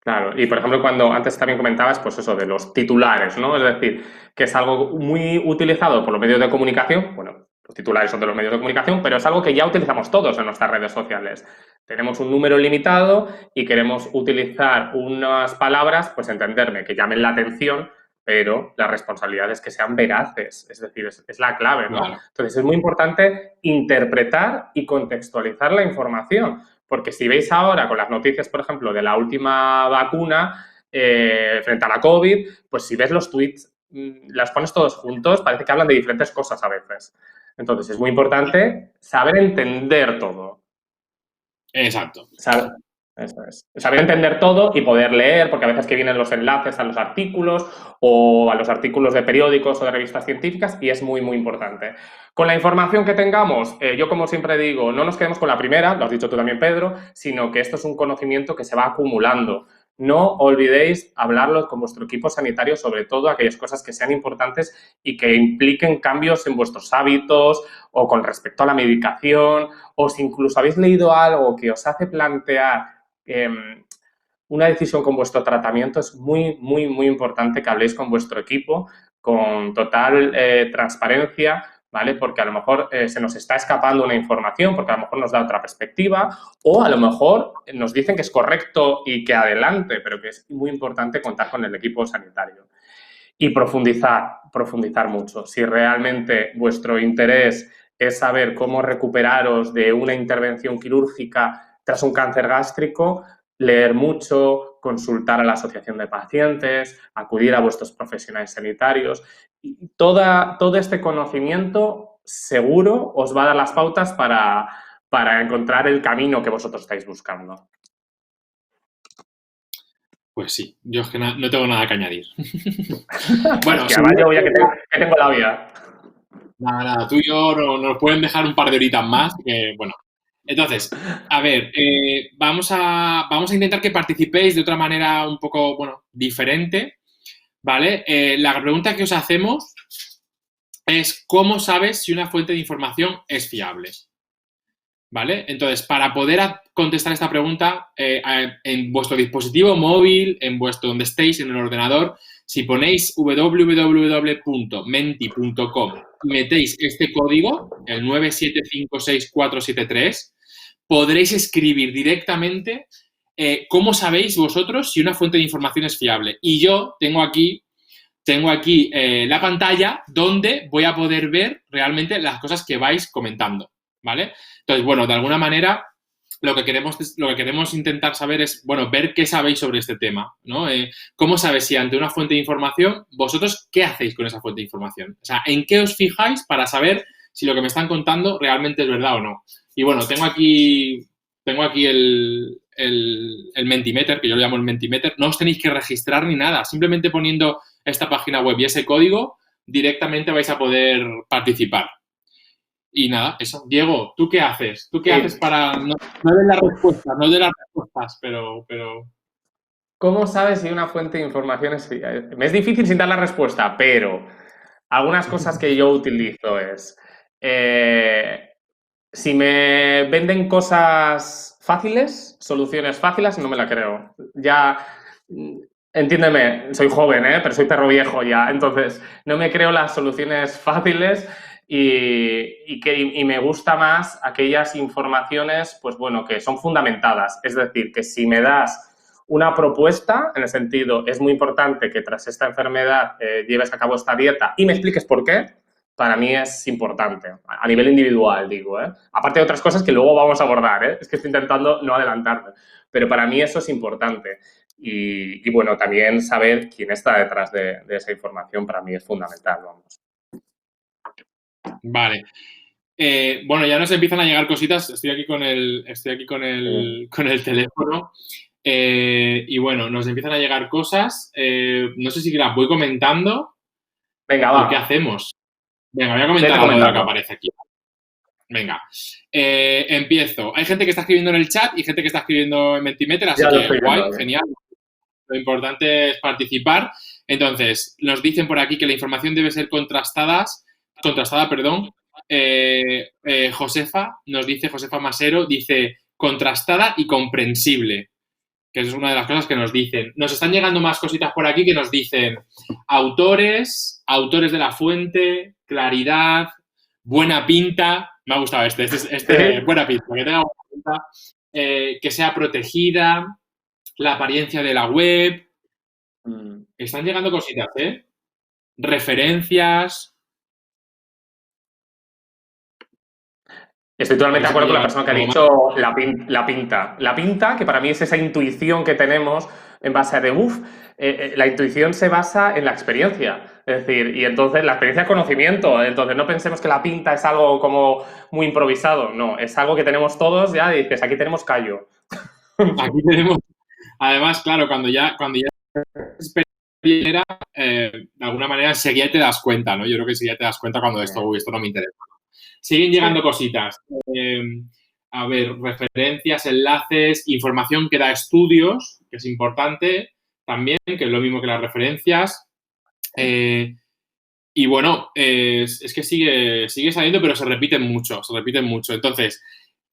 Claro, y por ejemplo, cuando antes también comentabas, pues eso, de los titulares, ¿no? Es decir, que es algo muy utilizado por los medios de comunicación, bueno, los titulares son de los medios de comunicación, pero es algo que ya utilizamos todos en nuestras redes sociales. Tenemos un número limitado y queremos utilizar unas palabras, pues entenderme, que llamen la atención, pero la responsabilidad es que sean veraces, es decir, es la clave, ¿no? Claro. Entonces es muy importante interpretar y contextualizar la información. Porque si veis ahora con las noticias, por ejemplo, de la última vacuna frente a la COVID, pues si ves los tweets, las pones todos juntos, parece que hablan de diferentes cosas a veces. Entonces es muy importante saber entender todo. Exacto. Saber, eso es. Saber entender todo y poder leer, porque a veces que vienen los enlaces a los artículos o a los artículos de periódicos o de revistas científicas y es muy, muy importante. Con la información que tengamos, yo como siempre digo, no nos quedemos con la primera, lo has dicho tú también, Pedro, sino que esto es un conocimiento que se va acumulando. No olvidéis hablarlo con vuestro equipo sanitario, sobre todo aquellas cosas que sean importantes y que impliquen cambios en vuestros hábitos o con respecto a la medicación, o si incluso habéis leído algo que os hace plantear una decisión con vuestro tratamiento, es muy, muy, muy importante que habléis con vuestro equipo con total transparencia, ¿vale? Porque a lo mejor se nos está escapando una información, porque a lo mejor nos da otra perspectiva, o a lo mejor nos dicen que es correcto y que adelante, pero que es muy importante contar con el equipo sanitario. Y profundizar mucho. Si realmente vuestro interés es saber cómo recuperaros de una intervención quirúrgica tras un cáncer gástrico, leer mucho, consultar a la asociación de pacientes, acudir a vuestros profesionales sanitarios. Y todo este conocimiento seguro os va a dar las pautas para encontrar el camino que vosotros estáis buscando. Pues sí, yo es que no tengo nada que añadir. Bueno, Bueno, que además yo ya que tengo la vida. nada, tú y yo nos pueden dejar un par de horitas más, que bueno. Entonces, a ver, vamos a intentar que participéis de otra manera un poco, bueno, diferente, ¿vale? La pregunta que os hacemos es ¿cómo sabes si una fuente de información es fiable? ¿Vale? Entonces, para poder contestar esta pregunta, en vuestro dispositivo móvil, donde estéis, en el ordenador, si ponéis www.menti.com y metéis este código, el 9756473, podréis escribir directamente cómo sabéis vosotros si una fuente de información es fiable. Y yo tengo aquí la pantalla donde voy a poder ver realmente las cosas que vais comentando, ¿vale? Entonces, bueno, de alguna manera lo que queremos intentar saber es, bueno, ver qué sabéis sobre este tema, ¿no? ¿Cómo sabéis si ante una fuente de información, vosotros qué hacéis con esa fuente de información? O sea, ¿en qué os fijáis para saber si lo que me están contando realmente es verdad o no? Y bueno, tengo aquí el Mentimeter, que yo lo llamo el Mentimeter. No os tenéis que registrar ni nada, simplemente poniendo esta página web y ese código, directamente vais a poder participar. Y nada, eso. Diego, ¿tú qué haces? ¿Tú qué haces para no de las respuestas, no de las respuestas, pero... ¿Cómo sabes si una fuente de información es fiable? Me es difícil sin dar la respuesta, pero algunas cosas que yo utilizo es, si me venden cosas fáciles, soluciones fáciles, no me la creo. Ya, entiéndeme, soy joven, pero soy perro viejo ya, entonces no me creo las soluciones fáciles y me gusta más aquellas informaciones, pues bueno, que son fundamentadas. Es decir, que si me das una propuesta, en el sentido, es muy importante que tras esta enfermedad lleves a cabo esta dieta y me expliques por qué, para mí es importante, a nivel individual, digo, ¿eh? Aparte de otras cosas que luego vamos a abordar, ¿eh? Es que estoy intentando no adelantarme, pero para mí eso es importante. Y bueno, también saber quién está detrás de esa información para mí es fundamental, vamos. Vale. Bueno, ya nos empiezan a llegar cositas. Estoy aquí con el teléfono. Y bueno, nos empiezan a llegar cosas. No sé si las voy comentando. Venga, ¿O qué va. hacemos? Venga, voy a comentar algo de lo que aparece aquí. Venga. Empiezo. Hay gente que está escribiendo en el chat y gente que está escribiendo en Mentimeter, así que guay, genial. Lo importante es participar. Entonces, nos dicen por aquí que la información debe ser contrastada, perdón. Josefa Masero, dice contrastada y comprensible. que es una de las cosas que nos dicen. Nos están llegando más cositas por aquí que nos dicen autores de la fuente, claridad, buena pinta. Me ha gustado buena pinta, que tenga buena pinta, que sea protegida, la apariencia de la web. Están llegando cositas, ¿eh? Referencias. Estoy totalmente de acuerdo con la persona que ha dicho la pinta. La pinta, que para mí es esa intuición que tenemos en base a la intuición se basa en la experiencia. Es decir, y entonces la experiencia es conocimiento. Entonces no pensemos que la pinta es algo como muy improvisado. No, es algo que tenemos todos ya y dices, aquí tenemos callo. Aquí tenemos, además, claro, cuando ya experiencia, de alguna manera enseguida te das cuenta, ¿no? Yo creo que enseguida te das cuenta cuando esto no me interesa. Siguen llegando cositas. A ver, referencias, enlaces, información que da estudios, que es importante también, que es lo mismo que las referencias. Y bueno, es que sigue saliendo, pero se repiten mucho. Entonces,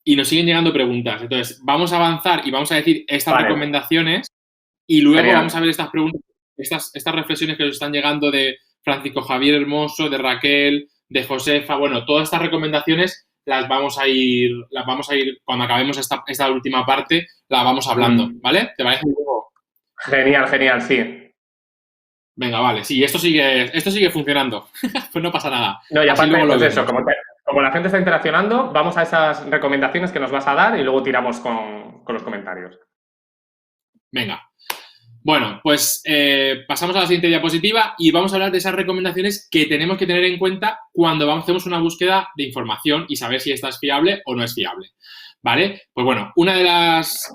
y nos siguen llegando preguntas. Entonces, vamos a avanzar y vamos a decir estas recomendaciones y luego vamos a ver estas preguntas, estas reflexiones que nos están llegando de Francisco Javier Hermoso, de Raquel, de Josefa. Bueno, todas estas recomendaciones las vamos a ir cuando acabemos esta última parte, la vamos hablando, ¿vale? ¿Te parece? Genial, sí. Venga, vale. Sí, esto sigue funcionando. Pues no pasa nada. No, y aparte, pues eso, como la gente está interaccionando, vamos a esas recomendaciones que nos vas a dar y luego tiramos con los comentarios. Venga. Bueno, pues pasamos a la siguiente diapositiva y vamos a hablar de esas recomendaciones que tenemos que tener en cuenta cuando hacemos una búsqueda de información y saber si esta es fiable o no es fiable. ¿Vale? Pues bueno, una de las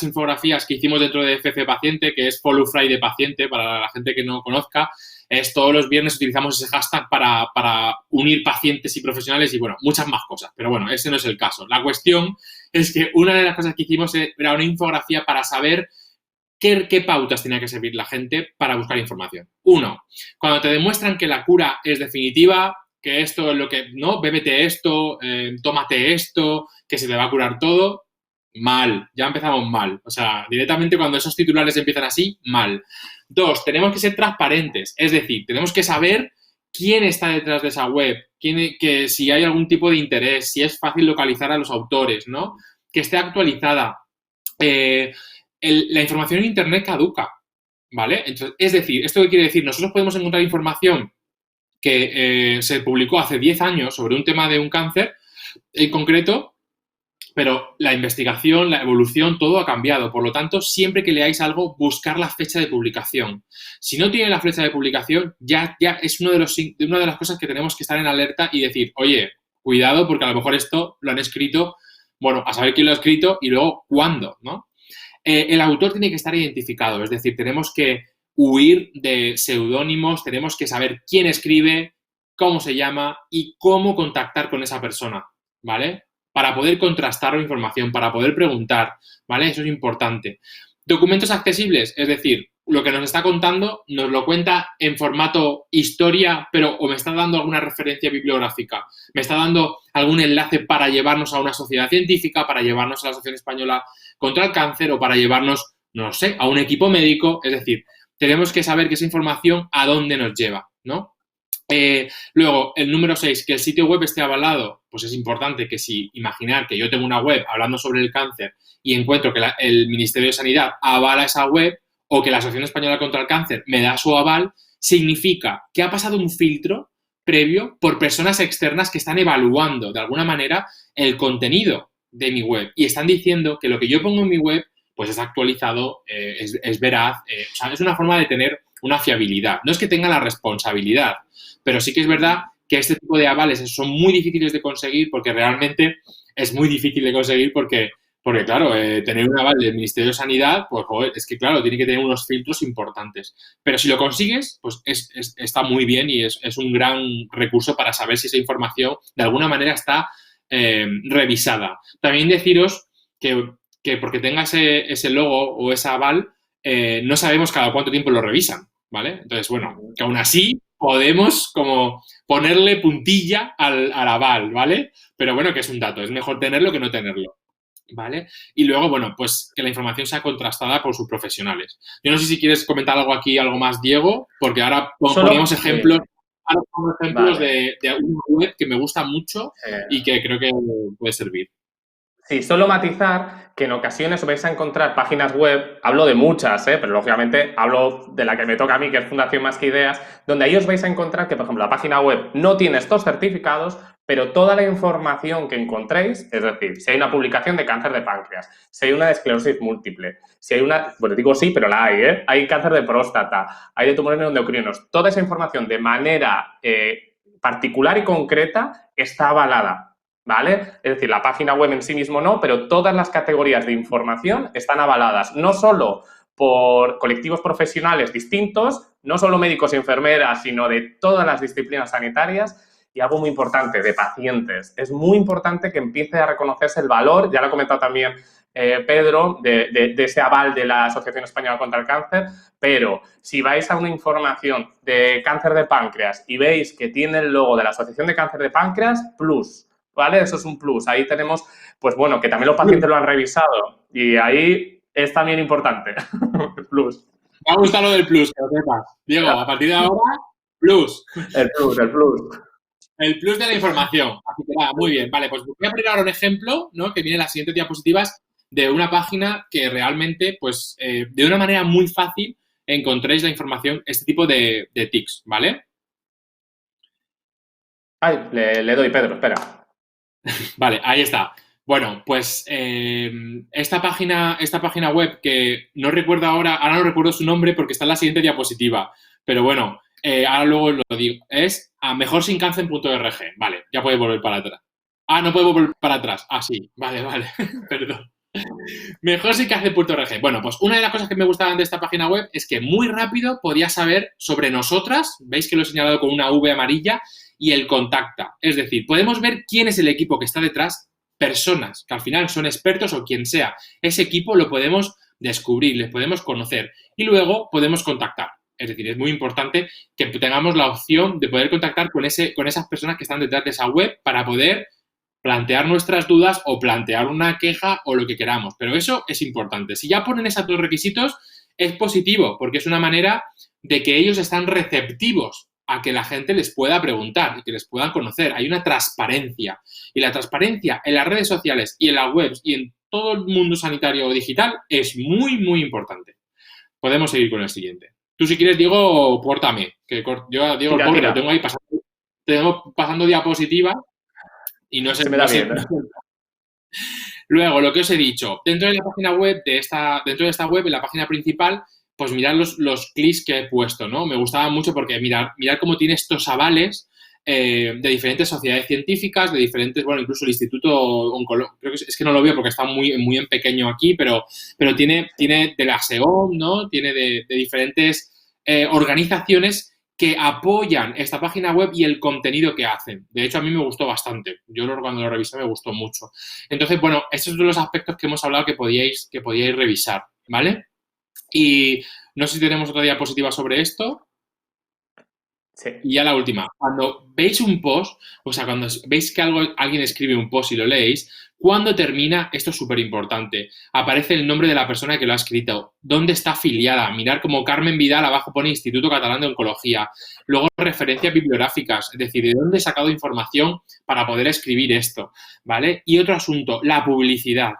infografías que hicimos dentro de FC Paciente, que es Follow Friday Paciente, para la gente que no conozca, es todos los viernes utilizamos ese hashtag para unir pacientes y profesionales y, bueno, muchas más cosas. Pero bueno, ese no es el caso. La cuestión es que una de las cosas que hicimos era una infografía para saber qué pautas tenía que seguir la gente para buscar información. Uno, cuando te demuestran que la cura es definitiva, que esto es lo que, no, bébete esto, tómate esto, que se te va a curar todo, mal, ya empezamos mal. O sea, directamente cuando esos titulares empiezan así, mal. Dos, tenemos que ser transparentes, es decir, tenemos que saber quién está detrás de esa web, que si hay algún tipo de interés, si es fácil localizar a los autores, ¿no? Que esté actualizada. La información en Internet caduca, ¿vale? Entonces, es decir, ¿esto qué quiere decir? Nosotros podemos encontrar información que se publicó hace 10 años sobre un tema de un cáncer en concreto, pero la investigación, la evolución, todo ha cambiado. Por lo tanto, siempre que leáis algo, buscar la fecha de publicación. Si no tiene la fecha de publicación, ya es una de las cosas que tenemos que estar en alerta y decir, oye, cuidado, porque a lo mejor esto lo han escrito, bueno, a saber quién lo ha escrito y luego cuándo, ¿no? El autor tiene que estar identificado, es decir, tenemos que huir de seudónimos, tenemos que saber quién escribe, cómo se llama y cómo contactar con esa persona, ¿vale? Para poder contrastar la información, para poder preguntar, ¿vale? Eso es importante. Documentos accesibles, es decir, lo que nos está contando nos lo cuenta en formato historia, pero o me está dando alguna referencia bibliográfica, me está dando algún enlace para llevarnos a una sociedad científica, para llevarnos a la Asociación Española contra el Cáncer o para llevarnos, no sé, a un equipo médico. Es decir, tenemos que saber que esa información a dónde nos lleva, ¿no? Luego, el número 6, que el sitio web esté avalado. Pues es importante que si imaginar que yo tengo una web hablando sobre el cáncer y encuentro que el Ministerio de Sanidad avala esa web o que la Asociación Española contra el Cáncer me da su aval, significa que ha pasado un filtro previo por personas externas que están evaluando de alguna manera el contenido de mi web y están diciendo que lo que yo pongo en mi web pues es actualizado, es veraz, o sea, es una forma de tener una fiabilidad. No es que tenga la responsabilidad, pero sí que es verdad que este tipo de avales son muy difíciles de conseguir porque realmente es muy difícil de conseguir porque claro, tener un aval del Ministerio de Sanidad, pues joder, es que claro, tiene que tener unos filtros importantes. Pero si lo consigues, pues está muy bien y es un gran recurso para saber si esa información de alguna manera está revisada. También deciros que porque tenga ese logo o ese aval, no sabemos cada cuánto tiempo lo revisan, ¿vale? Entonces, bueno, que aún así podemos como ponerle puntilla al aval, ¿vale? Pero bueno, que es un dato, es mejor tenerlo que no tenerlo. ¿vale? Y luego, bueno, pues que la información sea contrastada por sus profesionales. Yo no sé si quieres comentar algo aquí, algo más, Diego, porque ahora poníamos Sí, ejemplos, ahora pongo ejemplos vale. de una web que me gusta mucho y que creo que puede servir. Sí, solo matizar que en ocasiones os vais a encontrar páginas web, hablo de muchas, pero lógicamente hablo de la que me toca a mí, que es Fundación Más que Ideas, donde ahí os vais a encontrar que, por ejemplo, la página web no tiene estos certificados, pero toda la información que encontréis, es decir, si hay una publicación de cáncer de páncreas, si hay una de esclerosis múltiple, si hay una, bueno, digo sí, pero la hay, hay cáncer de próstata, hay de tumores endocrinos, toda esa información de manera particular y concreta está avalada. ¿Vale? Es decir, la página web en sí mismo no, pero todas las categorías de información están avaladas, no solo por colectivos profesionales distintos, no solo médicos y enfermeras, sino de todas las disciplinas sanitarias y algo muy importante, de pacientes. Es muy importante que empiece a reconocerse el valor, ya lo ha comentado también Pedro, de ese aval de la Asociación Española contra el Cáncer, pero si vais a una información de cáncer de páncreas y veis que tiene el logo de la Asociación de Cáncer de Páncreas, plus, ¿vale? Eso es un plus. Ahí tenemos, pues bueno, que también los pacientes lo han revisado y ahí es también importante. El plus. Me ha gustado lo del plus, que lo sepas. Diego, a partir de ahora, plus. El plus, el plus. El plus de la información. Así que nada, muy bien. Vale, pues voy a poner ahora un ejemplo, ¿no? Que viene en las siguientes diapositivas de una página que realmente, pues, de una manera muy fácil encontréis la información, este tipo de tics, ¿vale? Ay, le doy, Pedro, espera. Vale, ahí está. Bueno, pues esta página web que no recuerdo ahora no recuerdo su nombre porque está en la siguiente diapositiva, pero bueno, ahora luego lo digo, es a mejorsincancen.org. Vale, ya puede volver para atrás. Ah, no puede volver para atrás. Ah, sí, vale, perdón. Mejorsincancen.org. Bueno, pues una de las cosas que me gustaban de esta página web es que muy rápido podía saber sobre nosotras, veis que lo he señalado con una V amarilla, y el contacta. Es decir, podemos ver quién es el equipo que está detrás, personas que al final son expertos o quien sea. Ese equipo lo podemos descubrir, les podemos conocer y luego podemos contactar. Es decir, es muy importante que tengamos la opción de poder contactar con esas personas que están detrás de esa web para poder plantear nuestras dudas o plantear una queja o lo que queramos. Pero eso es importante. Si ya ponen esos dos requisitos, es positivo porque es una manera de que ellos están receptivos a que la gente les pueda preguntar y que les puedan conocer. Hay una transparencia. Y la transparencia en las redes sociales y en las webs y en todo el mundo sanitario digital es muy, muy importante. Podemos seguir con el siguiente. Tú, si quieres, Diego, pórtame. Que yo, Diego, el pobre, lo tengo ahí pasando diapositiva y no sé. Se me da bien, Luego, lo que os he dicho, dentro de la página web dentro de esta web, en la página principal, pues mirad los clics que he puesto, ¿no? Me gustaba mucho porque mirad cómo tiene estos avales de diferentes sociedades científicas, de diferentes, bueno, incluso el Instituto Oncológico, creo que es que no lo veo porque está muy, muy en pequeño aquí, pero tiene de la SEOM, ¿no? Tiene de diferentes organizaciones que apoyan esta página web y el contenido que hacen. De hecho, a mí me gustó bastante. Yo cuando lo revisé me gustó mucho. Entonces, bueno, estos son los aspectos que hemos hablado que podíais revisar, ¿vale? Y no sé si tenemos otra diapositiva sobre esto. Sí. Y ya la última. Cuando veis un post, o sea, cuando veis que alguien escribe un post y lo leéis, cuando termina, esto es súper importante, aparece el nombre de la persona que lo ha escrito, dónde está afiliada, mirar como Carmen Vidal, abajo pone Instituto Catalán de Oncología, luego referencias bibliográficas, es decir, de dónde he sacado información para poder escribir esto, ¿vale? Y otro asunto, la publicidad.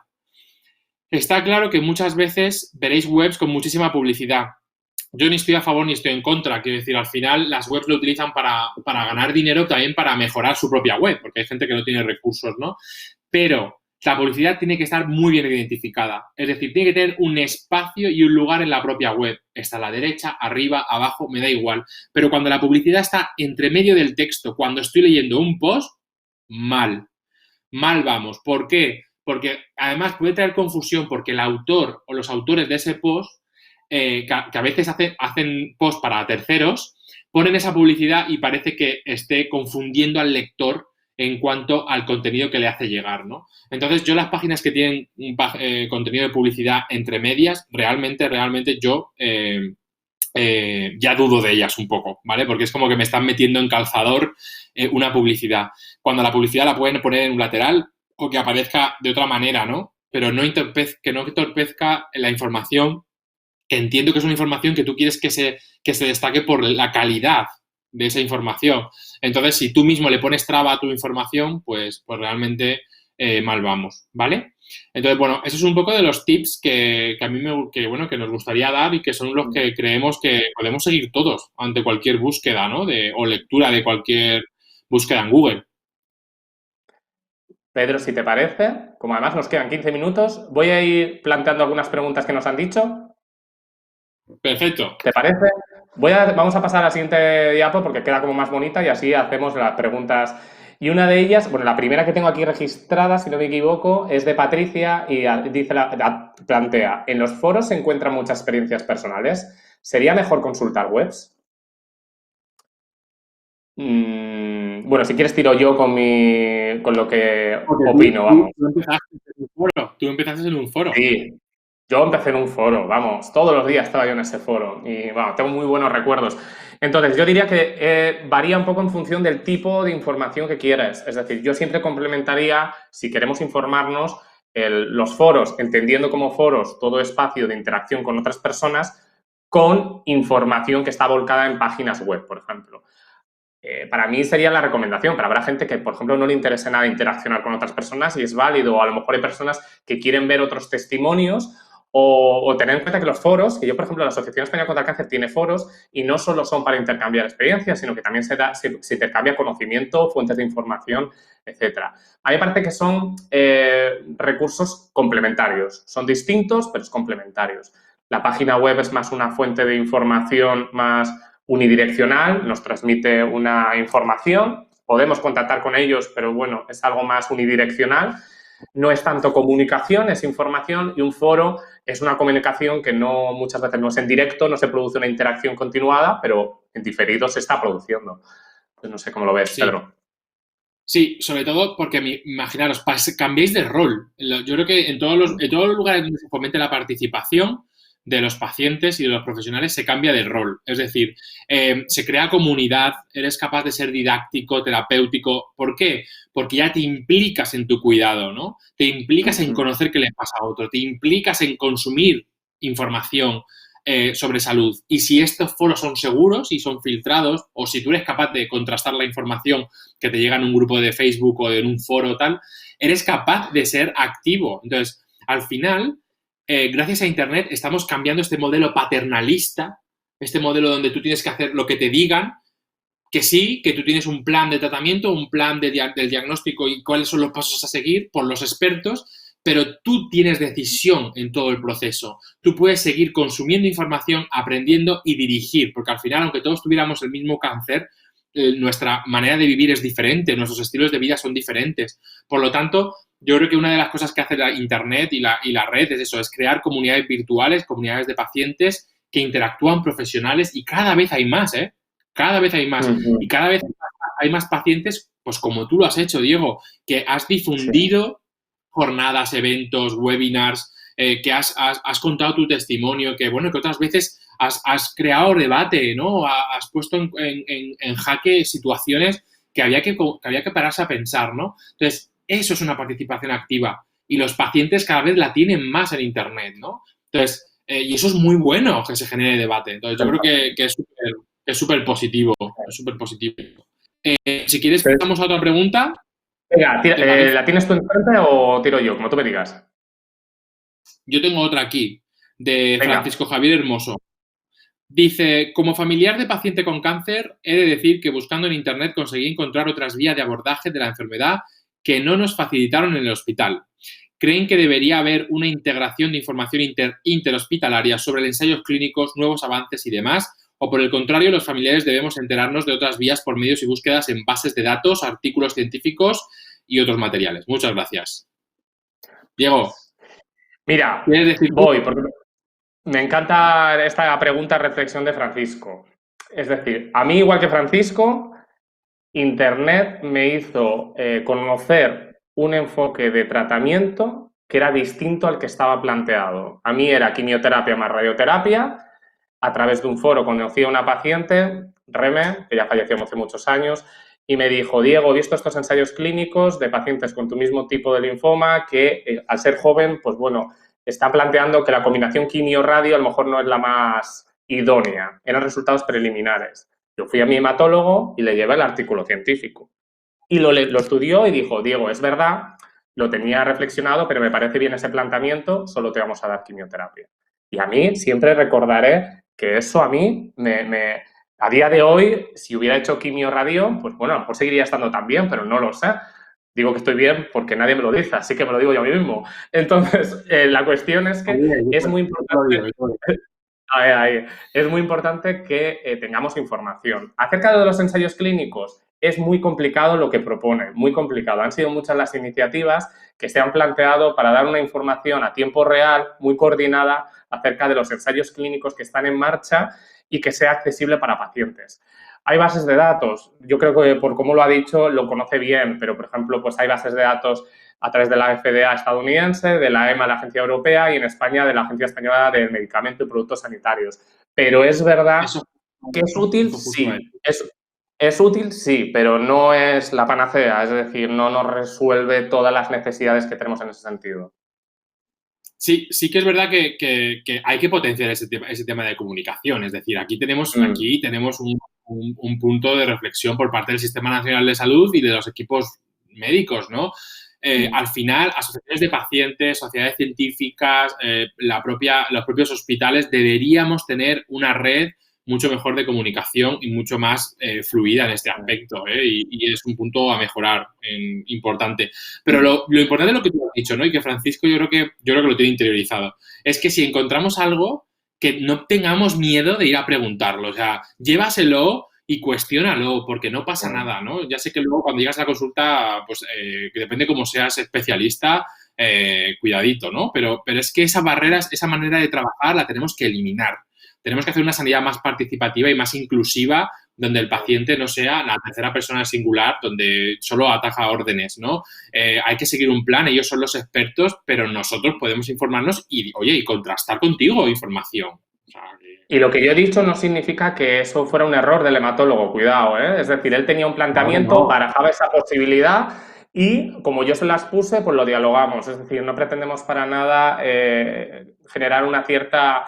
Está claro que muchas veces veréis webs con muchísima publicidad. Yo ni estoy a favor ni estoy en contra. Quiero decir, al final las webs lo utilizan para ganar dinero, también para mejorar su propia web, porque hay gente que no tiene recursos, ¿no? Pero la publicidad tiene que estar muy bien identificada. Es decir, tiene que tener un espacio y un lugar en la propia web. Está a la derecha, arriba, abajo, me da igual. Pero cuando la publicidad está entre medio del texto, cuando estoy leyendo un post, mal. Mal vamos. ¿Por qué? Porque además puede traer confusión porque el autor o los autores de ese post que a veces hacen post para terceros, ponen esa publicidad y parece que esté confundiendo al lector en cuanto al contenido que le hace llegar, ¿no? Entonces, yo las páginas que tienen contenido de publicidad entre medias, realmente yo ya dudo de ellas un poco, ¿vale? Porque es como que me están metiendo en calzador una publicidad. Cuando la publicidad la pueden poner en un lateral o que aparezca de otra manera, ¿no? pero que no entorpezca la información, que entiendo que es una información que tú quieres que se destaque por la calidad de esa información. Entonces, si tú mismo le pones traba a tu información, pues realmente mal vamos, ¿vale? Entonces, bueno, eso es un poco de los tips que a mí bueno, que nos gustaría dar y que son los que creemos que podemos seguir todos ante cualquier búsqueda, ¿no? O lectura de cualquier búsqueda en Google. Pedro, si te parece, como además nos quedan 15 minutos, voy a ir planteando algunas preguntas que nos han dicho. Perfecto. ¿Te parece? Vamos a pasar a la siguiente diapo porque queda como más bonita y así hacemos las preguntas. Y una de ellas, bueno, la primera que tengo aquí registrada, si no me equivoco, es de Patricia y dice, plantea, en los foros se encuentran muchas experiencias personales. ¿Sería mejor consultar webs? Bueno, si quieres tiro yo con lo que opino, vamos. Tú empezaste en un foro. Sí, yo empecé en un foro, vamos, todos los días estaba yo en ese foro y bueno, tengo muy buenos recuerdos. Entonces, yo diría que varía un poco en función del tipo de información que quieres. Es decir, yo siempre complementaría, si queremos informarnos, los foros, entendiendo como foros todo espacio de interacción con otras personas, con información que está volcada en páginas web, por ejemplo. Para mí sería la recomendación, pero habrá gente que, por ejemplo, no le interese nada interaccionar con otras personas y es válido, o a lo mejor hay personas que quieren ver otros testimonios o tener en cuenta que los foros, que yo, por ejemplo, la Asociación Española contra el Cáncer tiene foros y no solo son para intercambiar experiencias, sino que también se intercambia conocimiento, fuentes de información, etcétera. A mí me parece que son recursos complementarios. Son distintos, pero es complementarios. La página web es más una fuente de información más unidireccional, nos transmite una información, podemos contactar con ellos, pero bueno, es algo más unidireccional. No es tanto comunicación, es información y un foro es una comunicación que no muchas veces no es en directo, no se produce una interacción continuada, pero en diferido se está produciendo. Pues no sé cómo lo ves, Sí. Pedro. Sí, sobre todo porque, imaginaros, cambiéis de rol. Yo creo que en todos los lugares donde se fomente la participación de los pacientes y de los profesionales se cambia de rol. Es decir, se crea comunidad, eres capaz de ser didáctico, terapéutico. ¿Por qué? Porque ya te implicas en tu cuidado, ¿no? Te implicas en conocer qué le pasa a otro, te implicas en consumir información sobre salud. Y si estos foros son seguros y son filtrados, o si tú eres capaz de contrastar la información que te llega en un grupo de Facebook o en un foro tal, eres capaz de ser activo. Entonces, al final, gracias a Internet, estamos cambiando este modelo paternalista, este modelo donde tú tienes que hacer lo que te digan, que sí, que tú tienes un plan de tratamiento, un plan del diagnóstico y cuáles son los pasos a seguir por los expertos, pero tú tienes decisión en todo el proceso. Tú puedes seguir consumiendo información, aprendiendo y dirigir, porque al final, aunque todos tuviéramos el mismo cáncer, nuestra manera de vivir es diferente, nuestros estilos de vida son diferentes. Por lo tanto, yo creo que una de las cosas que hace la Internet y la red es eso, es crear comunidades virtuales, comunidades de pacientes que interactúan profesionales y cada vez hay más, ¿eh? Cada vez hay más. Y cada vez hay más pacientes, pues como tú lo has hecho, Diego, que has difundido jornadas, eventos, webinars, que has contado tu testimonio, que bueno, que otras veces has creado debate, ¿no? Has puesto en jaque situaciones que había que pararse a pensar, ¿no? Entonces, eso es una participación activa y los pacientes cada vez la tienen más en Internet, ¿no? Entonces, y eso es muy bueno que se genere debate. Entonces, yo creo que es súper positivo, es súper positivo. Si quieres, pasamos a otra pregunta. Venga, ¿la tienes tú enfrente o tiro yo? Como tú me digas. Yo tengo otra aquí, de Venga. Francisco Javier Hermoso. Dice, como familiar de paciente con cáncer, he de decir que buscando en Internet conseguí encontrar otras vías de abordaje de la enfermedad que no nos facilitaron en el hospital. ¿Creen que debería haber una integración de información interhospitalaria sobre ensayos clínicos, nuevos avances y demás? ¿O por el contrario, los familiares debemos enterarnos de otras vías por medios y búsquedas en bases de datos, artículos científicos y otros materiales? Muchas gracias. Diego. Mira, ¿Quieres decir voy, porque me encanta esta pregunta, reflexión de Francisco. Es decir, a mí, igual que Francisco, Internet me hizo conocer un enfoque de tratamiento que era distinto al que estaba planteado. A mí era quimioterapia más radioterapia. A través de un foro conocí a una paciente, Reme, que ya falleció hace muchos años, y me dijo, Diego, he visto estos ensayos clínicos de pacientes con tu mismo tipo de linfoma que al ser joven, pues bueno, están planteando que la combinación quimio-radio a lo mejor no es la más idónea. Eran resultados preliminares. Yo fui a mi hematólogo y le llevé el artículo científico. Y lo estudió y dijo, Diego, es verdad, lo tenía reflexionado, pero me parece bien ese planteamiento, solo te vamos a dar quimioterapia. Y a mí siempre recordaré que eso a mí a día de hoy, si hubiera hecho quimio-radio, pues bueno, a lo mejor seguiría estando tan bien, pero no lo sé. Digo que estoy bien porque nadie me lo dice, así que me lo digo yo a mí mismo. Entonces, la cuestión es que es muy importante. Ahí. Es muy importante que tengamos información. Acerca de los ensayos clínicos, es muy complicado lo que propone, muy complicado. Han sido muchas las iniciativas que se han planteado para dar una información a tiempo real, muy coordinada, acerca de los ensayos clínicos que están en marcha y que sea accesible para pacientes. Hay bases de datos, yo creo que por cómo lo ha dicho lo conoce bien, pero por ejemplo, pues hay bases de datos a través de la FDA estadounidense, de la EMA, la Agencia Europea, y en España de la Agencia Española de Medicamento y Productos Sanitarios. Pero es verdad que es útil, sí. Es útil, sí, pero no es la panacea, es decir, no nos resuelve todas las necesidades que tenemos en ese sentido. Sí, sí que es verdad que hay que potenciar ese tema de comunicación. Es decir, aquí tenemos un punto de reflexión por parte del Sistema Nacional de Salud y de los equipos médicos, ¿no? Al final, asociaciones de pacientes, sociedades científicas, los propios hospitales, deberíamos tener una red mucho mejor de comunicación y mucho más fluida en este aspecto, ¿eh? Y es un punto a mejorar importante. Pero lo importante es lo que tú has dicho, ¿no? Y que Francisco yo creo que lo tiene interiorizado. Es que si encontramos algo, que no tengamos miedo de ir a preguntarlo. O sea, llévaselo y cuestiónalo, porque no pasa nada, ¿no? Ya sé que luego cuando llegas a la consulta, pues que depende cómo seas especialista, cuidadito, ¿no? Pero es que esa barrera, esa manera de trabajar la tenemos que eliminar. Tenemos que hacer una sanidad más participativa y más inclusiva, donde el paciente no sea la tercera persona singular, donde solo ataja órdenes, ¿no? Hay que seguir un plan, ellos son los expertos, pero nosotros podemos informarnos y, oye, y contrastar contigo información. O sea, Y lo que yo he dicho no significa que eso fuera un error del hematólogo, cuidado, ¿eh? Es decir, él tenía un planteamiento, barajaba esa posibilidad y como yo se las puse, pues lo dialogamos. Es decir, no pretendemos para nada generar una cierta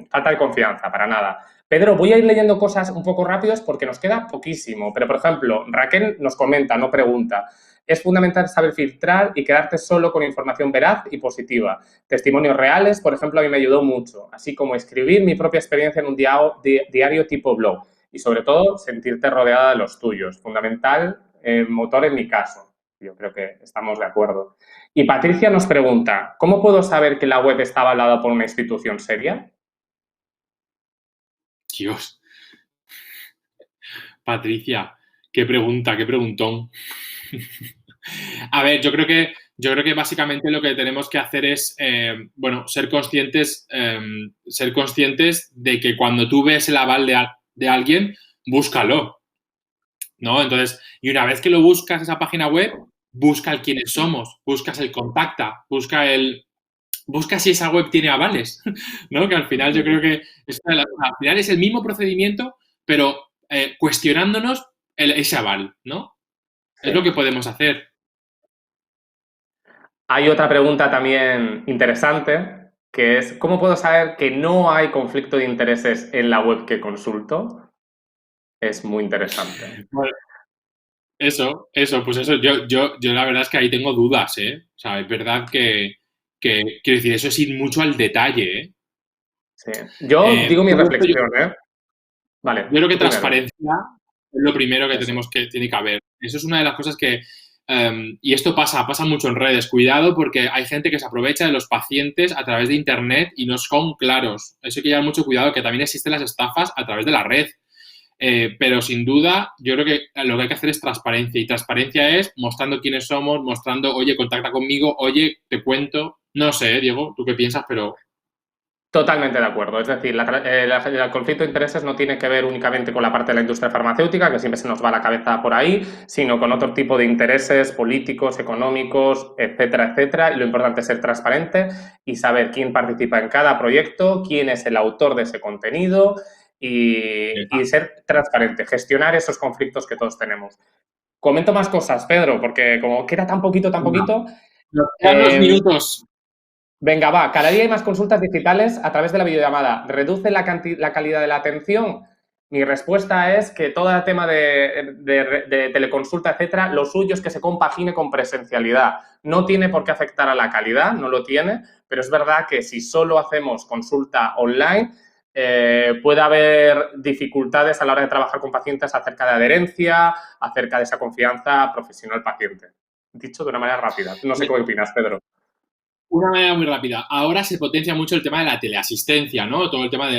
falta de confianza, para nada. Pedro, voy a ir leyendo cosas un poco rápidos porque nos queda poquísimo. Pero, por ejemplo, Raquel nos comenta, no pregunta. Es fundamental saber filtrar y quedarte solo con información veraz y positiva. Testimonios reales, por ejemplo, a mí me ayudó mucho, así como escribir mi propia experiencia en un diario tipo blog y, sobre todo, sentirte rodeada de los tuyos. Fundamental motor en mi caso. Yo creo que estamos de acuerdo. Y Patricia nos pregunta, ¿cómo puedo saber que la web está avalada por una institución seria? Dios. Patricia, qué pregunta, qué preguntón. A ver, yo creo que básicamente lo que tenemos que hacer es, ser conscientes de que cuando tú ves el aval de alguien, búscalo, ¿no? Entonces, y una vez que lo buscas esa página web, busca el quiénes somos, buscas el contacta, busca si esa web tiene avales, ¿no? Que al final yo creo que al final es el mismo procedimiento, pero cuestionándonos ese aval, ¿no? Sí. Es lo que podemos hacer. Hay otra pregunta también interesante, que es, ¿cómo puedo saber que no hay conflicto de intereses en la web que consulto? Es muy interesante. Bueno, pues eso, yo la verdad es que ahí tengo dudas, ¿eh? O sea, es verdad que quiero decir, eso es ir mucho al detalle, ¿eh? Sí. Yo digo mi reflexión, ¿eh? Vale. Yo creo que transparencia es lo primero que tiene que haber. Eso es una de las cosas que, y esto pasa mucho en redes. Cuidado porque hay gente que se aprovecha de los pacientes a través de internet y no son claros. Eso hay que llevar mucho cuidado, que también existen las estafas a través de la red. Pero sin duda, yo creo que lo que hay que hacer es transparencia. Y transparencia es mostrando quiénes somos, mostrando, oye, contacta conmigo, oye, te cuento. No sé, Diego, ¿tú qué piensas? Pero... Totalmente de acuerdo. Es decir, el conflicto de intereses no tiene que ver únicamente con la parte de la industria farmacéutica, que siempre se nos va la cabeza por ahí, sino con otro tipo de intereses políticos, económicos, etcétera, etcétera. Y lo importante es ser transparente y saber quién participa en cada proyecto, quién es el autor de ese contenido y ser transparente, gestionar esos conflictos que todos tenemos. Comento más cosas, Pedro, porque como queda tan poquito, Nos quedan 2 minutos. venga, va, cada día hay más consultas digitales a través de la videollamada. ¿Reduce la calidad de la atención? Mi respuesta es que todo el tema de teleconsulta, etcétera, lo suyo es que se compagine con presencialidad. No tiene por qué afectar a la calidad, no lo tiene, pero es verdad que si solo hacemos consulta online, puede haber dificultades a la hora de trabajar con pacientes acerca de adherencia, acerca de esa confianza profesional-paciente. Dicho de una manera rápida. No sé qué opinas, Pedro. Una manera muy rápida. Ahora se potencia mucho el tema de la teleasistencia, ¿no? Todo el tema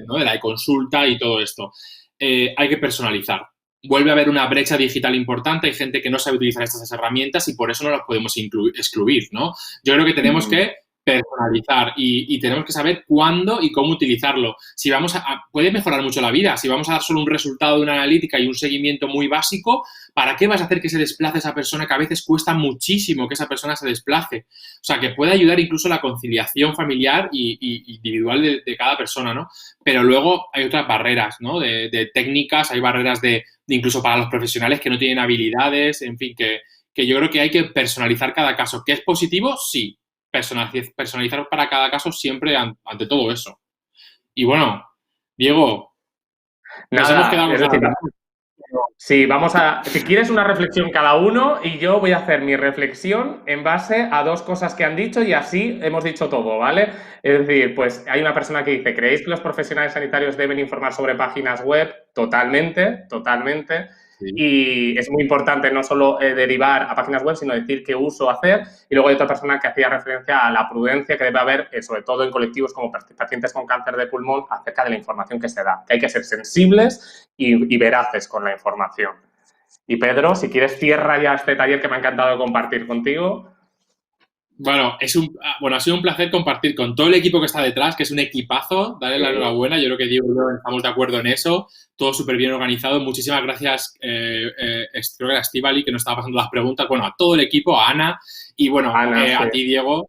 ¿no? de la consulta y todo esto. Hay que personalizar. Vuelve a haber una brecha digital importante. Hay gente que no sabe utilizar estas herramientas y por eso no las podemos excluir, ¿no? Yo creo que tenemos que personalizar y tenemos que saber cuándo y cómo utilizarlo. Si vamos puede mejorar mucho la vida. Si vamos a dar solo un resultado de una analítica y un seguimiento muy básico, ¿para qué vas a hacer que se desplace esa persona que a veces cuesta muchísimo que esa persona se desplace? O sea, que puede ayudar incluso a la conciliación familiar y individual de cada persona, ¿no? Pero luego hay otras barreras, ¿no? De técnicas, hay barreras de incluso para los profesionales que no tienen habilidades, en fin, que yo creo que hay que personalizar cada caso. ¿Que es positivo? Sí. Personalizar para cada caso siempre ante todo eso. Y bueno, Diego, nos hemos quedado con ganas. Sí, si quieres una reflexión cada uno y yo voy a hacer mi reflexión en base a 2 cosas que han dicho y así hemos dicho todo, ¿vale? Es decir, pues hay una persona que dice, ¿creéis que los profesionales sanitarios deben informar sobre páginas web? Totalmente, totalmente. Sí. Y es muy importante no solo derivar a páginas web, sino decir qué uso hacer. Y luego hay otra persona que hacía referencia a la prudencia que debe haber, sobre todo en colectivos como pacientes con cáncer de pulmón, acerca de la información que se da. Que hay que ser sensibles y veraces con la información. Y Pedro, si quieres, cierra ya este taller que me ha encantado compartir contigo. Bueno, ha sido un placer compartir con todo el equipo que está detrás, que es un equipazo. Darle la enhorabuena. Yo creo que Diego y yo estamos de acuerdo en eso. Todo súper bien organizado. Muchísimas gracias, creo que a Estíbali, que nos estaba pasando las preguntas. Bueno, a todo el equipo, a Ana. Y bueno, Ana, sí. a ti, Diego.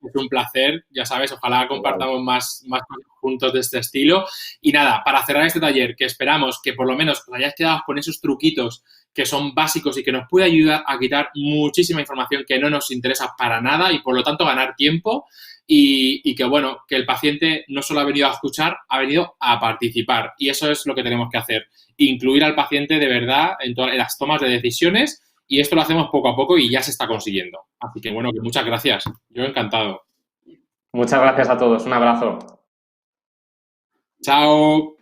Es un placer, ya sabes, ojalá compartamos más juntos de este estilo. Y nada, para cerrar este taller, que esperamos que por lo menos os hayáis quedado con esos truquitos que son básicos y que nos puede ayudar a quitar muchísima información que no nos interesa para nada y por lo tanto ganar tiempo y que bueno, que el paciente no solo ha venido a escuchar, ha venido a participar y eso es lo que tenemos que hacer, incluir al paciente de verdad en las tomas de decisiones y esto lo hacemos poco a poco y ya se está consiguiendo. Así que bueno, que muchas gracias. Yo encantado. Muchas gracias a todos. Un abrazo. Chao.